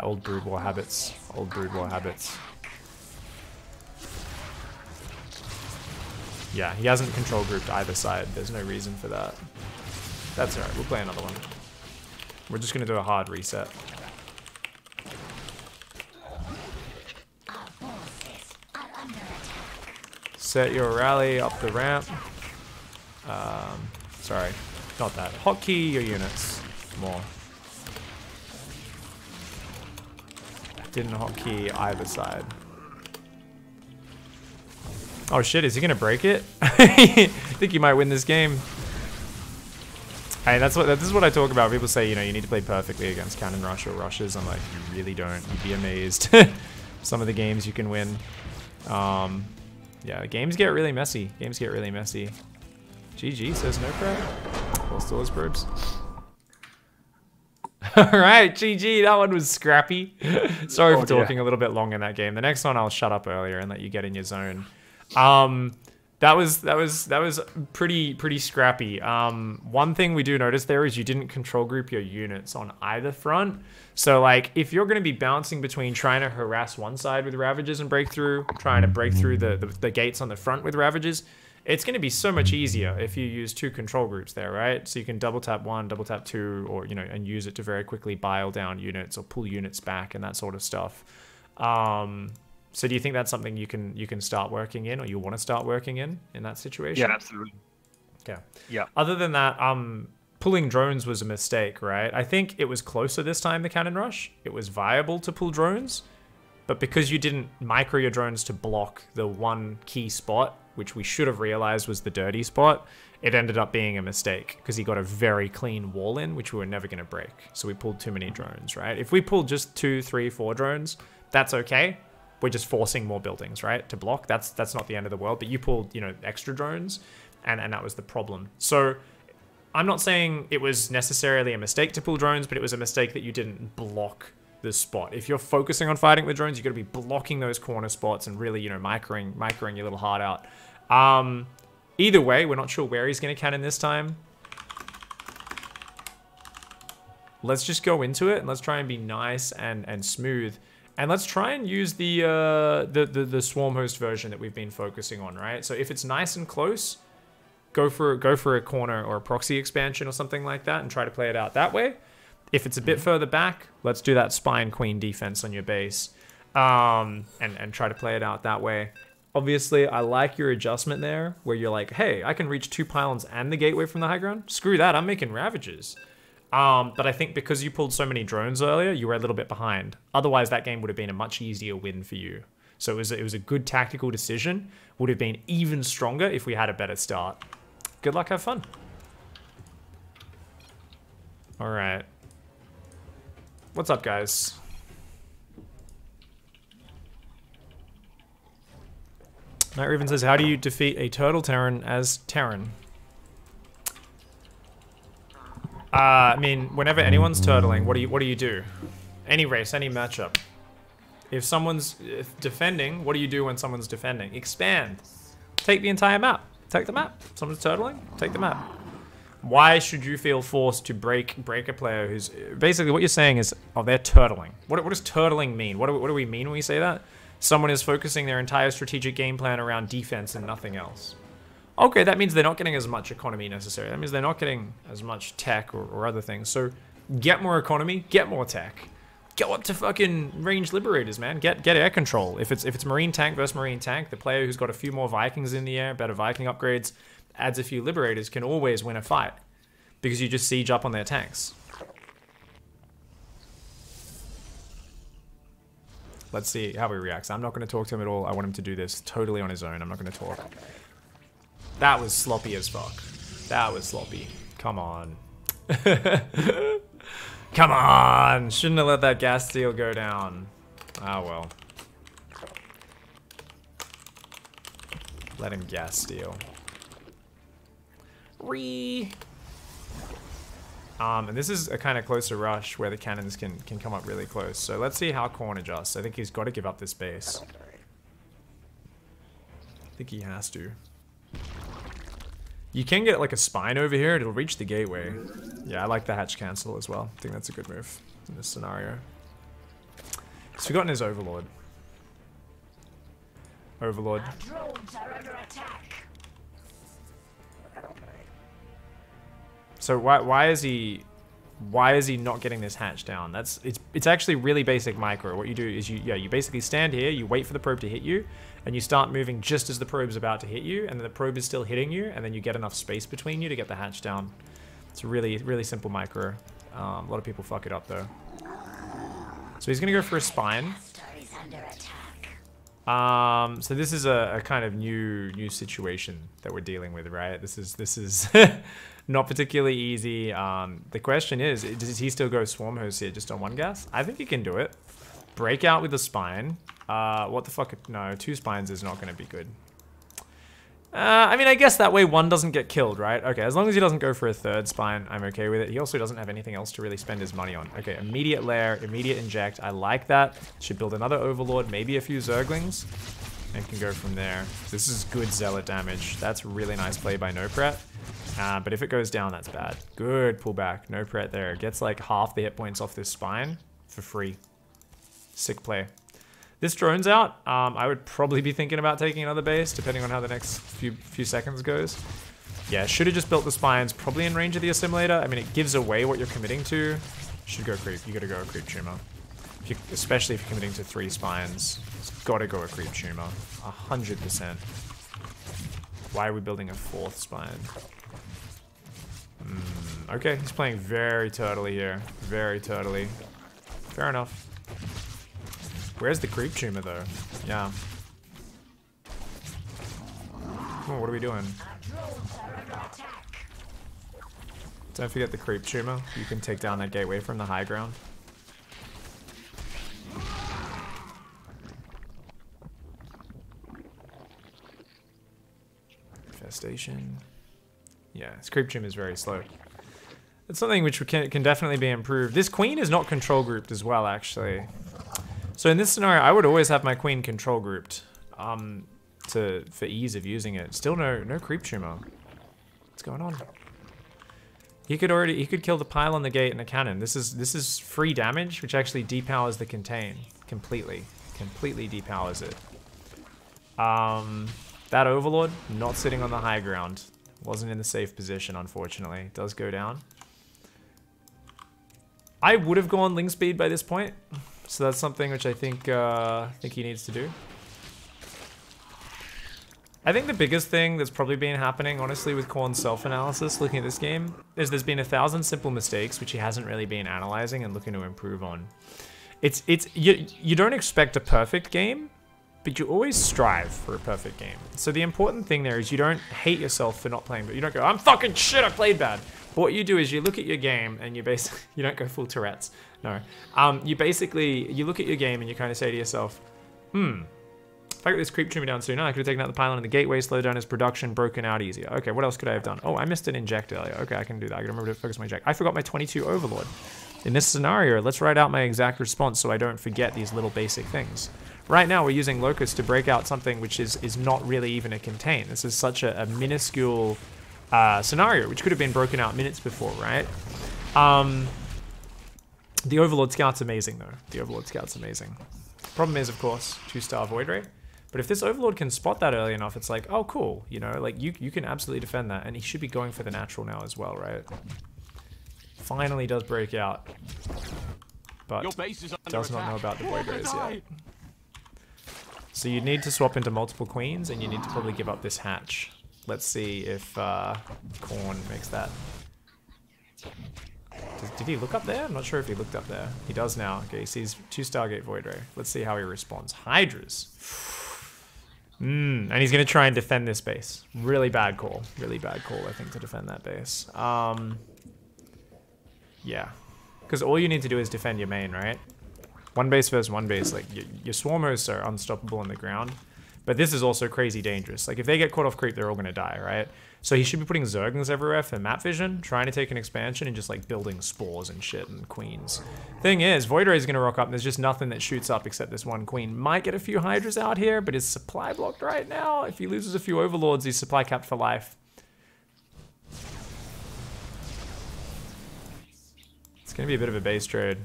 Old Brood War habits. Old Brood War habits. Yeah, he hasn't control grouped either side. There's no reason for that. That's alright, we'll play another one. We're just gonna do a hard reset. Set your rally up the ramp. Sorry, not that. Hotkey your units more. Didn't hotkey either side. Oh shit, is he gonna break it? I think he might win this game. Hey, this is what I talk about. People say, you know, you need to play perfectly against Cannon Rush or Rushes. I'm like, you really don't. You'd be amazed. Some of the games you can win. Yeah, games get really messy. Games get really messy. GG, says NoPret. Well, still his probes. Alright, GG, that one was scrappy. Sorry for talking a little bit long in that game. The next one I'll shut up earlier and let you get in your zone. That was pretty scrappy. One thing we do notice there is you didn't control group your units on either front. So like if you're going to be bouncing between trying to harass one side with Ravages and break through, trying to break through the gates on the front with Ravages, it's going to be so much easier if you use two control groups there, right? So you can double tap one, double tap two, or you know, and use it to very quickly bile down units or pull units back and that sort of stuff. So do you think that's something you can start working in, or you want to start working in that situation?
Yeah, absolutely.
Okay.
Yeah.
Other than that, pulling drones was a mistake, right? I think it was closer this time, the Cannon Rush. It was viable to pull drones, but because you didn't micro your drones to block the one key spot, which we should have realized was the dirty spot, it ended up being a mistake because he got a very clean wall in, which we were never going to break. So we pulled too many drones, right? If we pulled just 2, 3, 4 drones, that's okay. We're just forcing more buildings, right, to block. That's not the end of the world. But you pulled, you know, extra drones, and that was the problem. So I'm not saying it was necessarily a mistake to pull drones, but it was a mistake that you didn't block the spot. If you're focusing on fighting with drones, you've got to be blocking those corner spots and really, you know, microing your little heart out. Either way, we're not sure where he's going to cannon this time. Let's just go into it and let's try and be nice and smooth. And let's try and use the swarm host version that we've been focusing on, right? So if it's nice and close, go for a corner or a proxy expansion or something like that and try to play it out that way. If it's a bit further back, let's do that spine queen defense on your base, and try to play it out that way. Obviously, I like your adjustment there, where you're like, hey, I can reach 2 pylons and the gateway from the high ground. Screw that, I'm making Ravages. But I think because you pulled so many drones earlier, you were a little bit behind. Otherwise, that game would have been a much easier win for you. So it was a good tactical decision. Would have been even stronger if we had a better start. Good luck, have fun. All right. What's up, guys? Matt Riven says, how do you defeat a turtle Terran as Terran? I mean, whenever anyone's turtling, what do you do? Any race, any matchup. If someone's defending, what do you do when someone's defending? Expand. Take the entire map. Take the map. Someone's turtling, take the map. Why should you feel forced to break a player who's... Basically, what you're saying is, oh, they're turtling. What does turtling mean? What do we mean when we say that? Someone is focusing their entire strategic game plan around defense and nothing else. Okay, that means they're not getting as much economy necessarily. That means they're not getting as much tech or other things. So get more economy, get more tech. go up to fucking range liberators, man. Get air control. If it's marine tank versus marine tank, the player who's got a few more Vikings in the air, better Viking upgrades, adds a few liberators, can always win a fight because you just siege up on their tanks. Let's see how he reacts. I'm not going to talk to him at all. I want him to do this totally on his own. I'm not going to talk. That was sloppy as fuck. That was sloppy. Come on. Come on! Shouldn't have let that gas steal go down. Ah, well. Let him gas steal. And this is a kind of closer rush where the cannons can come up really close. So let's see how Khorne adjusts. I think he's got to give up this base. I think he has to. You can get like a spine over here. It'll reach the gateway. Yeah, I like the hatch cancel as well. I think that's a good move in this scenario. He's forgotten his Overlord. Overlord.
Our drones are under attack.
So why is he not getting this hatch down? It's actually really basic micro. What you do is you basically stand here, you wait for the probe to hit you, and you start moving just as the probe's about to hit you, and then the probe is still hitting you, and then you get enough space between you to get the hatch down. It's a really simple micro. A lot of people fuck it up though. So he's gonna go for a spine. So this is a kind of new situation that we're dealing with, right? This is not particularly easy. The question is, does he still go swarm host here just on one gas? I think he can do it. Break out with a spine. What the fuck? No, 2 spines is not going to be good. I mean, I guess that way one doesn't get killed, right? Okay, as long as he doesn't go for a 3rd spine, I'm okay with it. He also doesn't have anything else to really spend his money on. Okay, immediate lair, immediate inject. I like that. Should build another Overlord, maybe a few Zerglings, and can go from there. This is good Zealot damage. That's really nice play by No Pret. But if it goes down, that's bad. Good pullback. No Pret there. Gets like half the hit points off this spine for free. Sick play. This drone's out. I would probably be thinking about taking another base, depending on how the next few seconds goes. Yeah, should have just built the spines, probably in range of the assimilator. I mean, it gives away what you're committing to. Should go creep. You gotta go a creep tumor. Especially if you're committing to 3 spines. It's gotta go a creep tumor. 100%. Why are we building a 4th spine? Okay, he's playing very turtley here. Very turtley. Fair enough. Where's the creep tumor though? Yeah. Oh, what are we doing? Don't forget the creep tumor. You can take down that gateway from the high ground. Infestation. Yeah, this creep tumor is very slow. It's something which can definitely be improved. This queen is not control grouped as well, actually. So in this scenario, I would always have my queen control grouped for ease of using it. Still no creep tumor. What's going on? He could kill the pile on the gate and a cannon. This is free damage, which actually depowers the contain completely. Completely depowers it. That Overlord not sitting on the high ground. Wasn't in the safe position, unfortunately. Does go down. I would have gone Ling Speed by this point. So that's something which I think he needs to do. I think the biggest thing that's probably been happening, honestly, with Khorne's self-analysis, looking at this game, is there's been 1,000 simple mistakes which he hasn't really been analyzing and looking to improve on. You don't expect a perfect game, but you always strive for a perfect game. So the important thing there is you don't hate yourself for not playing, but you don't go, I'm fucking shit, I played bad. But what you do is you look at your game and you basically, you don't go full Tourette's. No. You look at your game and you kind of say to yourself, if I got this creep tumor down sooner, I could have taken out the pylon in the gateway, slowed down his production, broken out easier. Okay, what else could I have done? Oh, I missed an inject earlier. Okay, I can do that. I can remember to focus my inject. I forgot my 22 Overlord. In this scenario, let's write out my exact response so I don't forget these little basic things. Right now, we're using Locust to break out something which is not really even a contain. This is such a minuscule scenario, which could have been broken out minutes before, right? The Overlord Scout's amazing, though. The Overlord Scout's amazing. Problem is, of course, 2-star Void Ray. But if this Overlord can spot that early enough, it's like, oh, cool. You know, like, you can absolutely defend that. And he should be going for the natural now as well, right? Finally does break out. but
Your base is under
does not know
attack.
about the void rays yet. So you need to swap into multiple queens, and you need to probably give up this hatch. Let's see if Korn makes that. Did he look up there? I'm not sure if he looked up there. He does now. Okay, he sees 2 Stargate Void Ray. Let's see how he responds. Hydras. And he's going to try and defend this base. Really bad call. Really bad call, I think, to defend that base. Yeah. Because all you need to do is defend your main, right? One base versus one base. Like, your swarmers are unstoppable on the ground. But this is also crazy dangerous. Like, if they get caught off creep, they're all going to die, right? So he should be putting zerglings everywhere for map vision, trying to take an expansion and just, like, building spores and shit and queens. Thing is, Void Ray is going to rock up, and there's just nothing that shoots up except this one queen. Might get a few hydras out here, but his supply blocked right now. If he loses a few overlords, he's supply capped for life. It's going to be a bit of a base trade.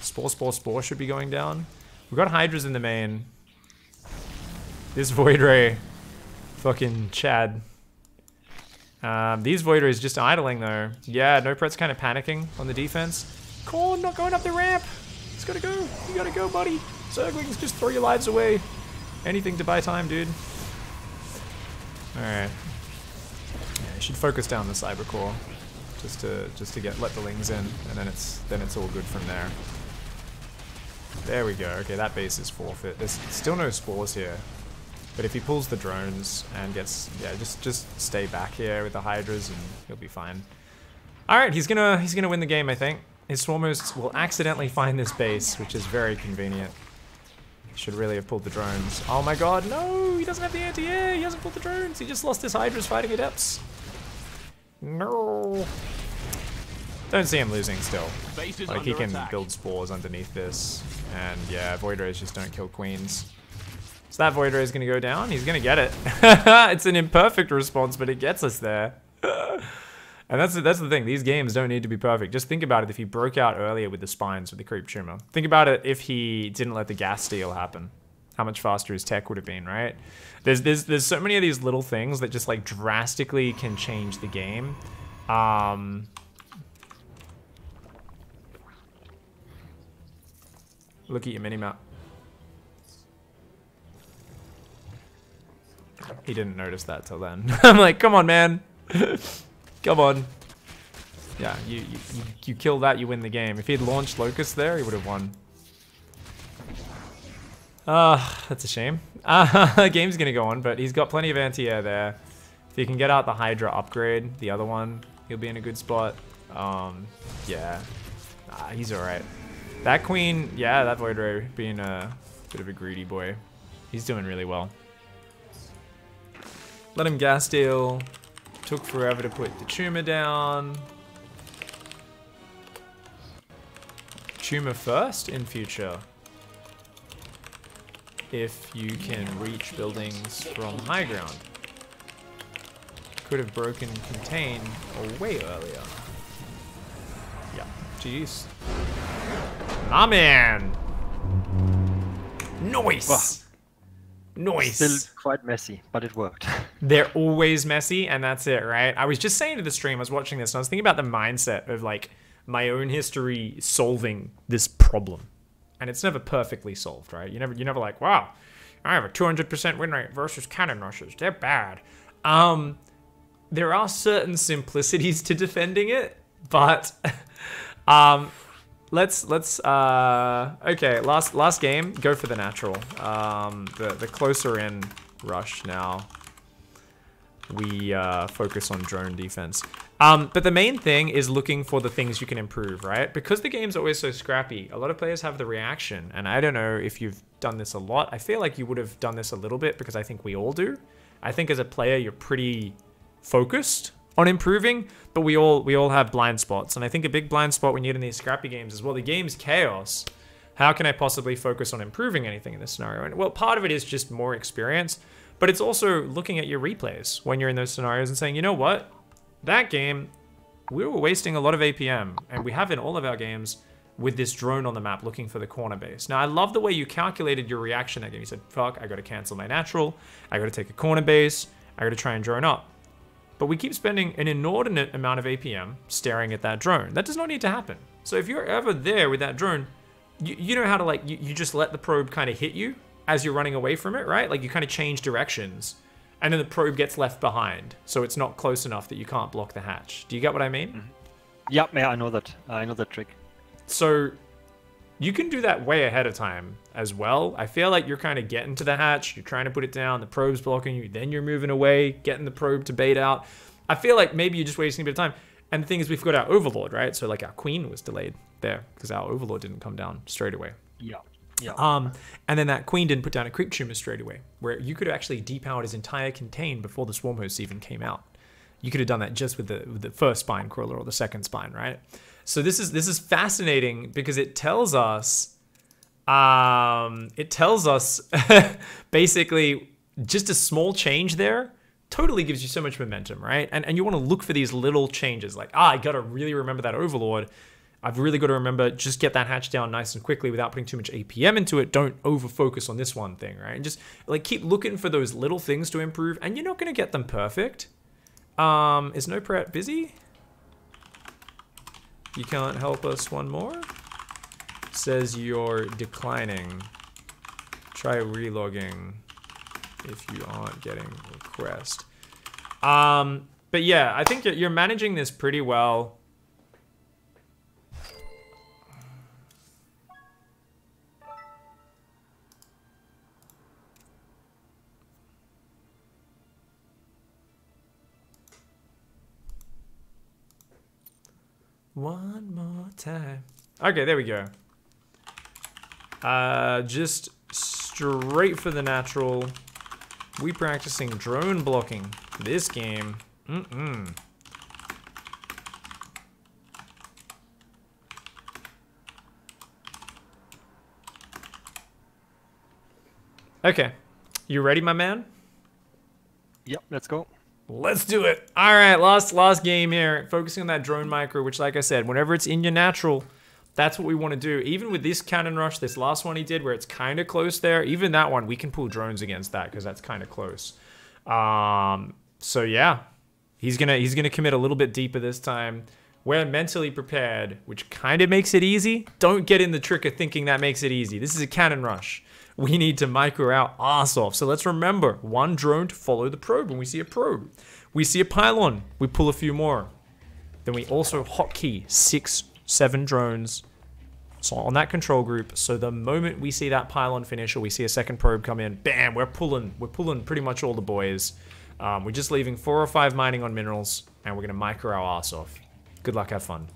Spore should be going down. We've got hydras in the main. This Void Ray, fucking Chad. These Void Rays just idling though. Yeah, No Pret's kind of panicking on the defense. Korn not going up the ramp. He's gotta go. You gotta go, buddy. Zerglings, just throw your lives away. Anything to buy time, dude. Alright. Yeah, you should focus down the cyber core. Just to let the lings in, and then it's all good from there. There we go. Okay, that base is forfeit. There's still no spores here. But if he pulls the drones and gets, yeah, just stay back here with the hydras and he'll be fine. All right, he's gonna win the game, I think. His swarmers will accidentally find this base, which is very convenient. He should really have pulled the drones. Oh my god, no, he doesn't have the anti-air. He hasn't pulled the drones. He just lost his hydras fighting adepts. No. Don't see him losing still. Like, he can build spores underneath this. And yeah, Void Rays just don't kill queens. So that Void Ray is going to go down. He's going to get it. It's an imperfect response, but it gets us there. And that's the thing. These games don't need to be perfect. Just think about it if he broke out earlier with the spines with the creep tumor. Think about it if he didn't let the gas steal happen. How much faster his tech would have been, right? There's so many of these little things that just like drastically can change the game. Look at your minimap. He didn't notice that till then. I'm like, come on, man. Come on. Yeah, you kill that, you win the game. If he had launched Locust there, he would have won. That's a shame. Game's gonna go on, but he's got plenty of anti-air there. If he can get out the Hydra upgrade, the other one, he'll be in a good spot. Yeah. He's alright. That queen, yeah, that Void Ray being a bit of a greedy boy. He's doing really well. Let him gas steal. Took forever to put the tumor down. Tumor first in future. If you can reach buildings from high ground. Could have broken contain way earlier. Yeah, jeez. Ah, man. Nice. Nice.
Still quite messy, but it worked.
They're always messy, and that's it, right? I was just saying to the stream, I was watching this, and I was thinking about the mindset of, like, my own history solving this problem. And it's never perfectly solved, right? You're never like, wow, I have a 200% win rate versus cannon rushers. They're bad. There are certain simplicities to defending it, but let's okay, last game, go for the natural. The closer in rush now, we focus on drone defense. But the main thing is looking for the things you can improve, right? Because the game's always so scrappy, a lot of players have the reaction, and I don't know if you've done this a lot. I feel like you would have done this a little bit because I think we all do. I think as a player, you're pretty focused on improving, but we all have blind spots. And I think a big blind spot when you get in these scrappy games is, well, the game's chaos. How can I possibly focus on improving anything in this scenario? And well, part of it is just more experience, but it's also looking at your replays when you're in those scenarios and saying, you know what? That game, we were wasting a lot of APM, and we have in all of our games with this drone on the map looking for the corner base. Now, I love the way you calculated your reaction that game. You said, fuck, I gotta cancel my natural, I gotta take a corner base, I gotta try and drone up. But we keep spending an inordinate amount of APM staring at that drone. That does not need to happen. So if you're ever there with that drone, you know how to, like, you just let the probe kind of hit you as you're running away from it, right? Like, you kind of change directions, and then the probe gets left behind, so it's not close enough that you can't block the hatch. Do you get what I mean?
Mm-hmm. Yep, yeah, I know that. I know that trick.
So you can do that way ahead of time as well. I feel like you're kind of getting to the hatch, you're trying to put it down, the probe's blocking you, then you're moving away, getting the probe to bait out. I feel like maybe you're just wasting a bit of time. And the thing is, we've got our Overlord, right? So, like, our Queen was delayed there because our Overlord didn't come down straight away.
Yeah. Yeah.
And then that Queen didn't put down a creep tumor straight away, where you could have actually depowered his entire contain before the swarm hosts even came out. You could have done that just with the first spine crawler or the second spine, right? So this is fascinating because it tells us basically just a small change there totally gives you so much momentum, right? And you want to look for these little changes, like, I gotta really remember that Overlord. I've really got to remember, just get that hatch down nice and quickly without putting too much APM into it. Don't over-focus on this one thing, right? And just, like, keep looking for those little things to improve, and you're not going to get them perfect. Is No Prat busy? You can't help us one more? Says you're declining. Try relogging if you aren't getting request. But yeah, I think you're managing this pretty well. One more time. Okay, there we go. Just straight for the natural. We practicing drone blocking this game. Okay, you ready, my man?
Yep, let's go.
Let's do it. All right, last game here. Focusing on that drone micro, which, like I said, whenever it's in your natural, that's what we want to do. Even with this cannon rush, this last one he did, where it's kind of close there, even that one, we can pull drones against that because that's kind of close. So yeah, he's gonna commit a little bit deeper this time. We're mentally prepared, which kind of makes it easy. Don't get in the trick of thinking that makes it easy. This is a cannon rush. We need to micro our ass off. So let's remember, one drone to follow the probe. When we see a probe, we see a pylon, we pull a few more. Then we also hotkey 6, 7 drones so on that control group. So the moment we see that pylon finish or we see a second probe come in, bam, we're pulling pretty much all the boys. We're just leaving 4 or 5 mining on minerals, and we're gonna micro our ass off. Good luck, have fun.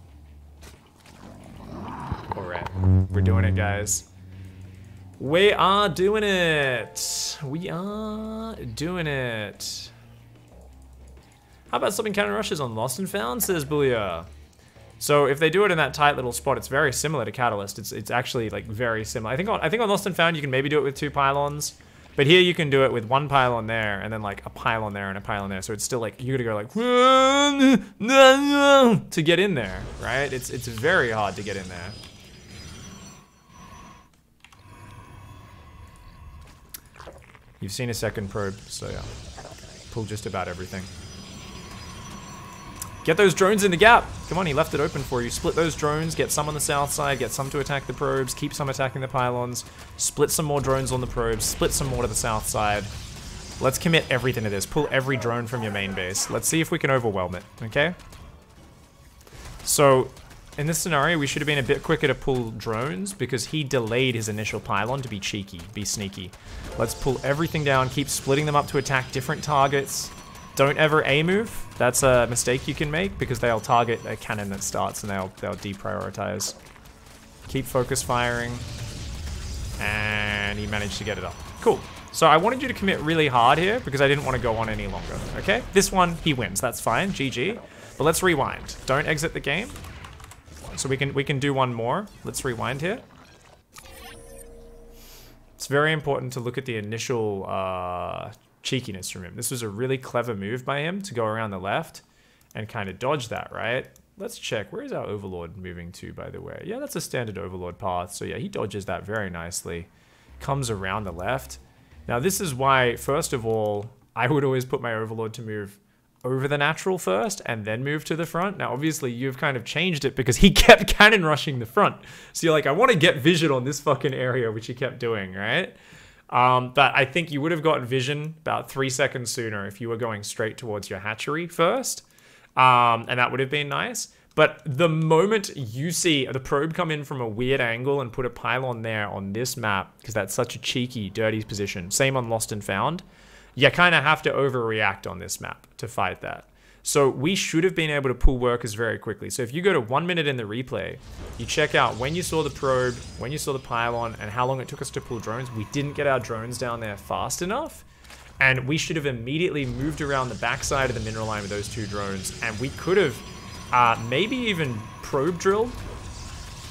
All right, we're doing it, guys. We are doing it. We are doing it. How about stopping cannon rushes on Lost and Found, says Booyah. So if they do it in that tight little spot, it's very similar to Catalyst. It's actually like very similar. I think on Lost and Found you can maybe do it with 2 pylons, but here you can do it with 1 pylon there and then like a pylon there and a pylon there. So it's still like you gotta go like to get in there, right? It's very hard to get in there. You've seen a second probe, so yeah. Pull just about everything. Get those drones in the gap. Come on, he left it open for you. Split those drones, get some on the south side, get some to attack the probes, keep some attacking the pylons, split some more drones on the probes, split some more to the south side. Let's commit everything to this. Pull every drone from your main base. Let's see if we can overwhelm it, okay? So, in this scenario, we should have been a bit quicker to pull drones because he delayed his initial pylon to be cheeky, be sneaky. Let's pull everything down, keep splitting them up to attack different targets. Don't ever A-move. That's a mistake you can make because they'll target a cannon that starts and they'll deprioritize. Keep focus firing. And he managed to get it up. Cool. So I wanted you to commit really hard here because I didn't want to go on any longer, okay? This one, he wins. That's fine. GG. But let's rewind. Don't exit the game. So we can do one more. Let's rewind here. It's very important to look at the initial cheekiness from him. This was a really clever move by him to go around the left and kind of dodge that, right? Let's check. Where is our Overlord moving to, by the way? Yeah, that's a standard Overlord path. So yeah, he dodges that very nicely. Comes around the left. Now this is why, first of all, I would always put my Overlord to move over the natural first and then move to the front. Now, obviously, you've kind of changed it because he kept cannon rushing the front. So you're like, I want to get vision on this fucking area, which he kept doing, right? But I think you would have gotten vision about 3 seconds sooner if you were going straight towards your hatchery first. And that would have been nice. But the moment you see the probe come in from a weird angle and put a pylon there on this map, because that's such a cheeky, dirty position, same on Lost and Found, you kind of have to overreact on this map to fight that. So we should have been able to pull workers very quickly. So if you go to 1 minute in the replay, you check out when you saw the probe, when you saw the pylon, and how long it took us to pull drones. We didn't get our drones down there fast enough. And we should have immediately moved around the backside of the mineral line with those 2 drones. And we could have maybe even probe drilled.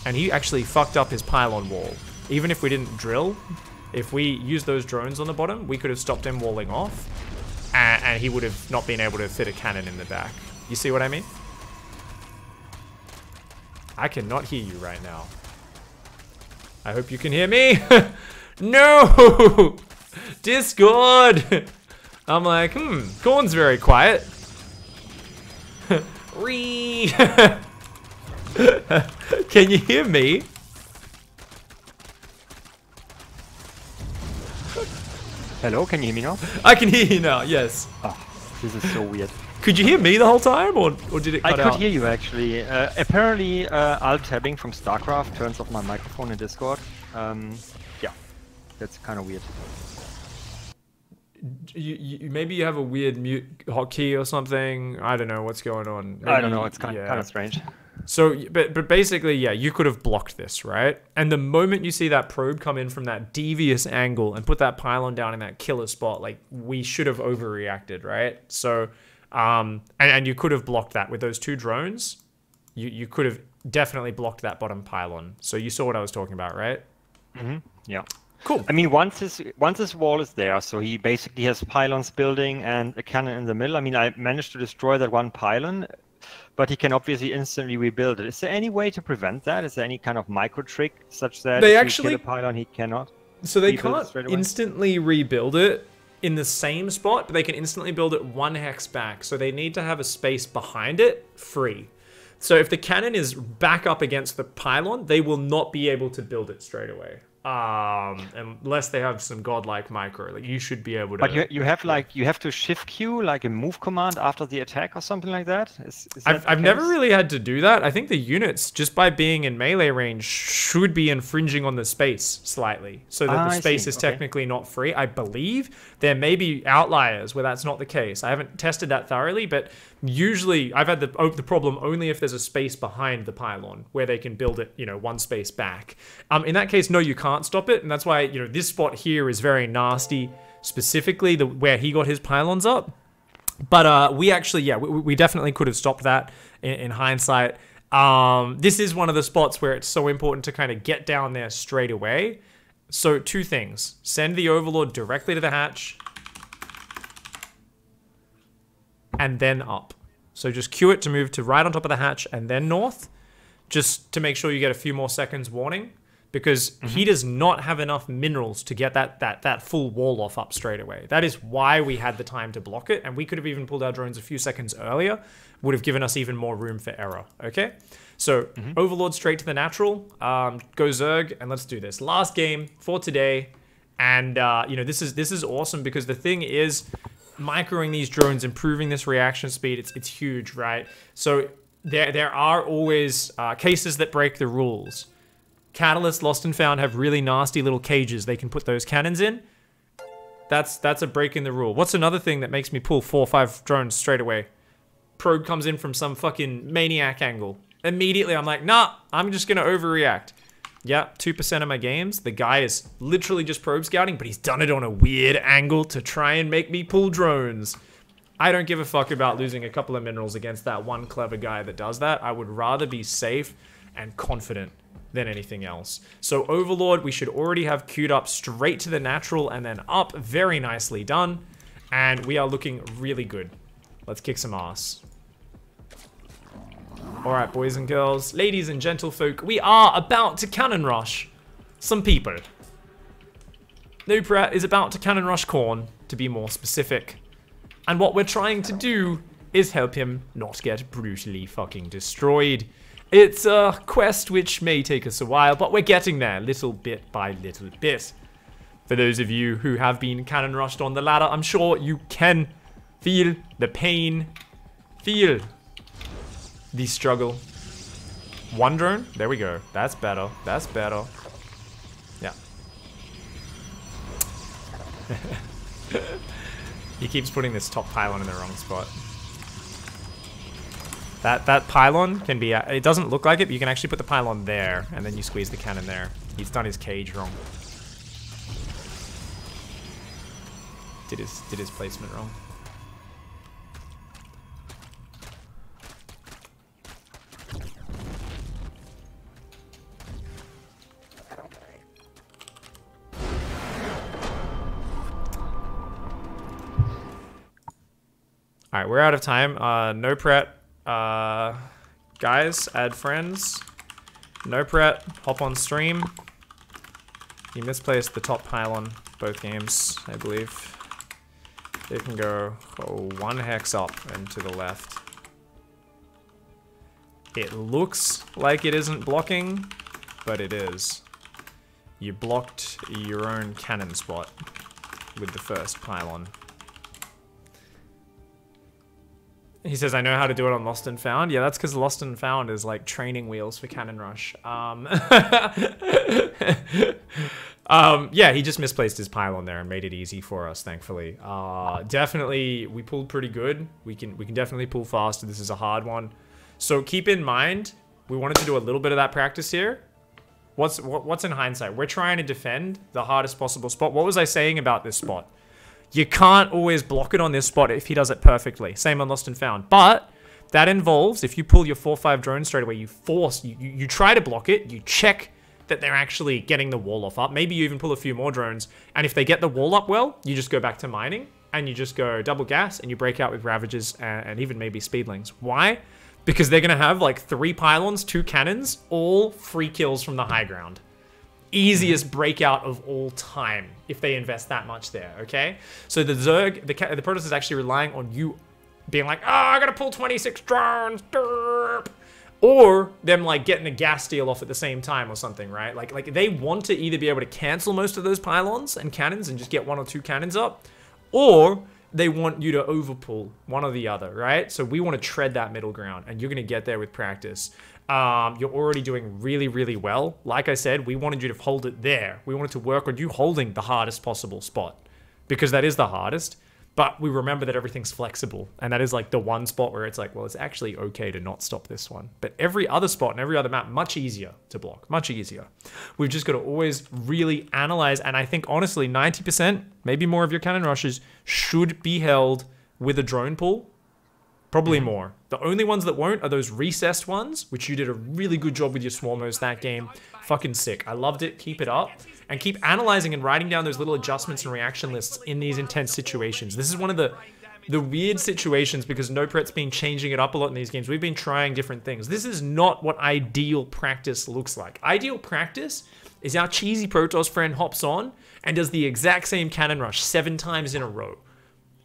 And he actually fucked up his pylon wall. Even if we didn't drill, if we used those drones on the bottom, we could have stopped him walling off. And he would have not been able to fit a cannon in the back. You see what I mean? I cannot hear you right now. I hope you can hear me. No! Discord! I'm like, Corn's very quiet. Ree! Can you hear me?
Hello, can you hear me now?
I can hear you now, yes.
Oh, this is so weird.
Could you hear me the whole time, or did it cut out?
I could hear you, actually. Apparently, alt-tabbing from StarCraft turns off my microphone in Discord. Yeah, that's kind of weird.
Maybe you have a weird mute hotkey or something. I don't know what's going on. Maybe,
I don't know, it's kind of strange.
So, but basically, yeah, you could have blocked this, right? And the moment you see that probe come in from that devious angle and put that pylon down in that killer spot, like, we should have overreacted, right? So, and you could have blocked that with those 2 drones. You could have definitely blocked that bottom pylon. So you saw what I was talking about, right?
Mm-hmm. Yeah.
Cool.
I mean, once his wall is there, so he basically has pylons building and a cannon in the middle. I mean, I managed to destroy that 1 pylon, but he can obviously instantly rebuild it. Is there any way to prevent that? Is there any kind of micro trick such that
they
if
actually
you kill a pylon, he cannot?
So they can't instantly rebuild it in the same spot, but they can instantly build it 1 hex back. So they need to have a space behind it free. So if the cannon is back up against the pylon, they will not be able to build it straight away. Unless they have some godlike micro, like you should be able to.
But you have to shift Q like a move command after the attack or something like that. Is that
I've never really had to do that. I think the units, just by being in melee range, should be infringing on the space slightly, so that the space is technically not free. I believe there may be outliers where that's not the case. I haven't tested that thoroughly, but usually I've had the problem only if there's a space behind the pylon where they can build it, 1 space back. In that case, no, you can't stop it, and that's why this spot here is very nasty, specifically where he got his pylons up. But we actually, we definitely could have stopped that in hindsight. This is one of the spots where it's so important to kind of get down there straight away. So 2 things: send the Overlord directly to the hatch, and then up. So just cue it to move to right on top of the hatch and then north, just to make sure you get a few more seconds warning, because he does not have enough minerals to get that full wall off up straight away. That is why we had the time to block it, and we could have even pulled our drones a few seconds earlier, would have given us even more room for error, okay? So Overlord straight to the natural, go Zerg, and let's do this. Last game for today, and this is awesome, because the thing is, microing these drones, improving this reaction speed, it's huge, right? So there are always cases that break the rules. Catalyst, Lost and Found have really nasty little cages they can put those cannons in. That's a break in the rule. What's another thing that makes me pull 4 or 5 drones straight away? Probe comes in from some fucking maniac angle. Immediately I'm like, nah, I'm just gonna overreact. Yeah, 2% of my games, the guy is literally just probe scouting, but he's done it on a weird angle to try and make me pull drones. I don't give a fuck about losing a couple of minerals against that one clever guy that does that. I would rather be safe and confident than anything else. So Overlord, we should already have queued up straight to the natural and then up. Very nicely done. And we are looking really good. Let's kick some ass. Alright, boys and girls, ladies and gentlefolk, we are about to cannon rush some people. Noprat is about to cannon rush Corn, to be more specific. And what we're trying to do is help him not get brutally fucking destroyed. It's a quest which may take us a while, but we're getting there little bit by little bit. For those of you who have been cannon rushed on the ladder, I'm sure you can feel the pain, feel the struggle. One drone, there we go. That's better, that's better. Yeah. He keeps putting this top pylon in the wrong spot. That pylon can be, it doesn't look like it, but you can actually put the pylon there, and then you squeeze the cannon there. He's done his cage wrong. Did his placement wrong. Alright, we're out of time. No pret. Guys, add friends. No pret. Hop on stream. He misplaced the top pylon both games, I believe. It can go one hex up and to the left. It looks like it isn't blocking, but it is. You blocked your own cannon spot with the first pylon. He says, I know how to do it on Lost and Found. Yeah, that's because Lost and Found is like training wheels for Cannon Rush. Yeah, he just misplaced his pylon there and made it easy for us, thankfully. Definitely, we pulled pretty good. We can definitely pull faster. This is a hard one. So keep in mind, we wanted to do a little bit of that practice here. What's in hindsight? We're trying to defend the hardest possible spot. What was I saying about this spot? You can't always block it on this spot if he does it perfectly. Same on Lost and Found. But that involves, if you pull your 4-5 drone straight away, you try to block it, you check that they're actually getting the wall off up. Maybe you even pull a few more drones. And if they get the wall up well, you just go back to mining. And you just go double gas and you break out with Ravagers and even maybe Speedlings. Why? Because they're going to have like 3 pylons, 2 cannons, all free kills from the high ground. Easiest breakout of all time if they invest that much there, okay? So the Zerg, the Protoss is actually relying on you being like, oh, I gotta pull 26 drones, derp. Or them like getting a gas steal off at the same time or something, right? Like they want to either be able to cancel most of those pylons and cannons and just get 1 or 2 cannons up, or they want you to overpull, one or the other, right? So we want to tread that middle ground, and you're gonna get there with practice. You're already doing really, really well. Like I said, we wanted you to hold it there. We wanted to work on you holding the hardest possible spot, because that is the hardest. But we remember that everything's flexible, and that is like the one spot where it's like, well, it's actually okay to not stop this one. But every other spot and every other map, much easier to block, much easier. We've just got to always really analyze, and I think honestly, 90%, maybe more of your cannon rushes should be held with a drone pull. Probably more. The only ones that won't are those recessed ones, which you did a really good job with your Swarmos that game. Fucking sick. I loved it. Keep it up. And keep analyzing and writing down those little adjustments and reaction lists in these intense situations. This is one of the weird situations because NoPret's been changing it up a lot in these games. We've been trying different things. This is not what ideal practice looks like. Ideal practice is our cheesy Protoss friend hops on and does the exact same cannon rush 7 times in a row.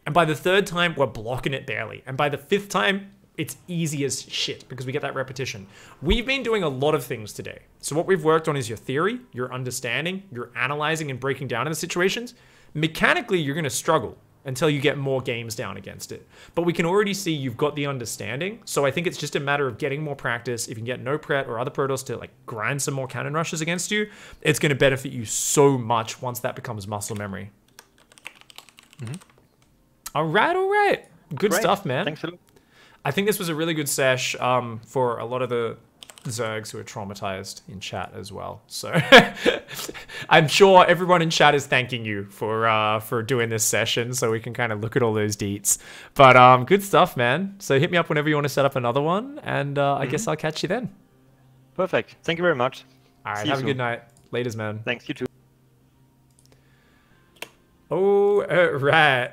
And by the 3rd time, we're blocking it barely. And by the 5th time, it's easy as shit because we get that repetition. We've been doing a lot of things today. So what we've worked on is your theory, your understanding, your analyzing and breaking down in the situations. Mechanically, you're going to struggle until you get more games down against it. But we can already see you've got the understanding. So I think it's just a matter of getting more practice. If you can get NoPret or other Protoss to like grind some more cannon rushes against you, it's going to benefit you so much once that becomes muscle memory. All right. Good
Great.
stuff, man.
Thanks a lot.
I think this was a really good sesh for a lot of the Zergs who are traumatized in chat as well. So I'm sure everyone in chat is thanking you for doing this session so we can kind of look at all those deets. But good stuff, man. So hit me up whenever you want to set up another one, and I guess I'll catch you then.
Perfect. Thank you very much.
All right, have a good night. Laters, man.
Thanks, you too.
Oh, right.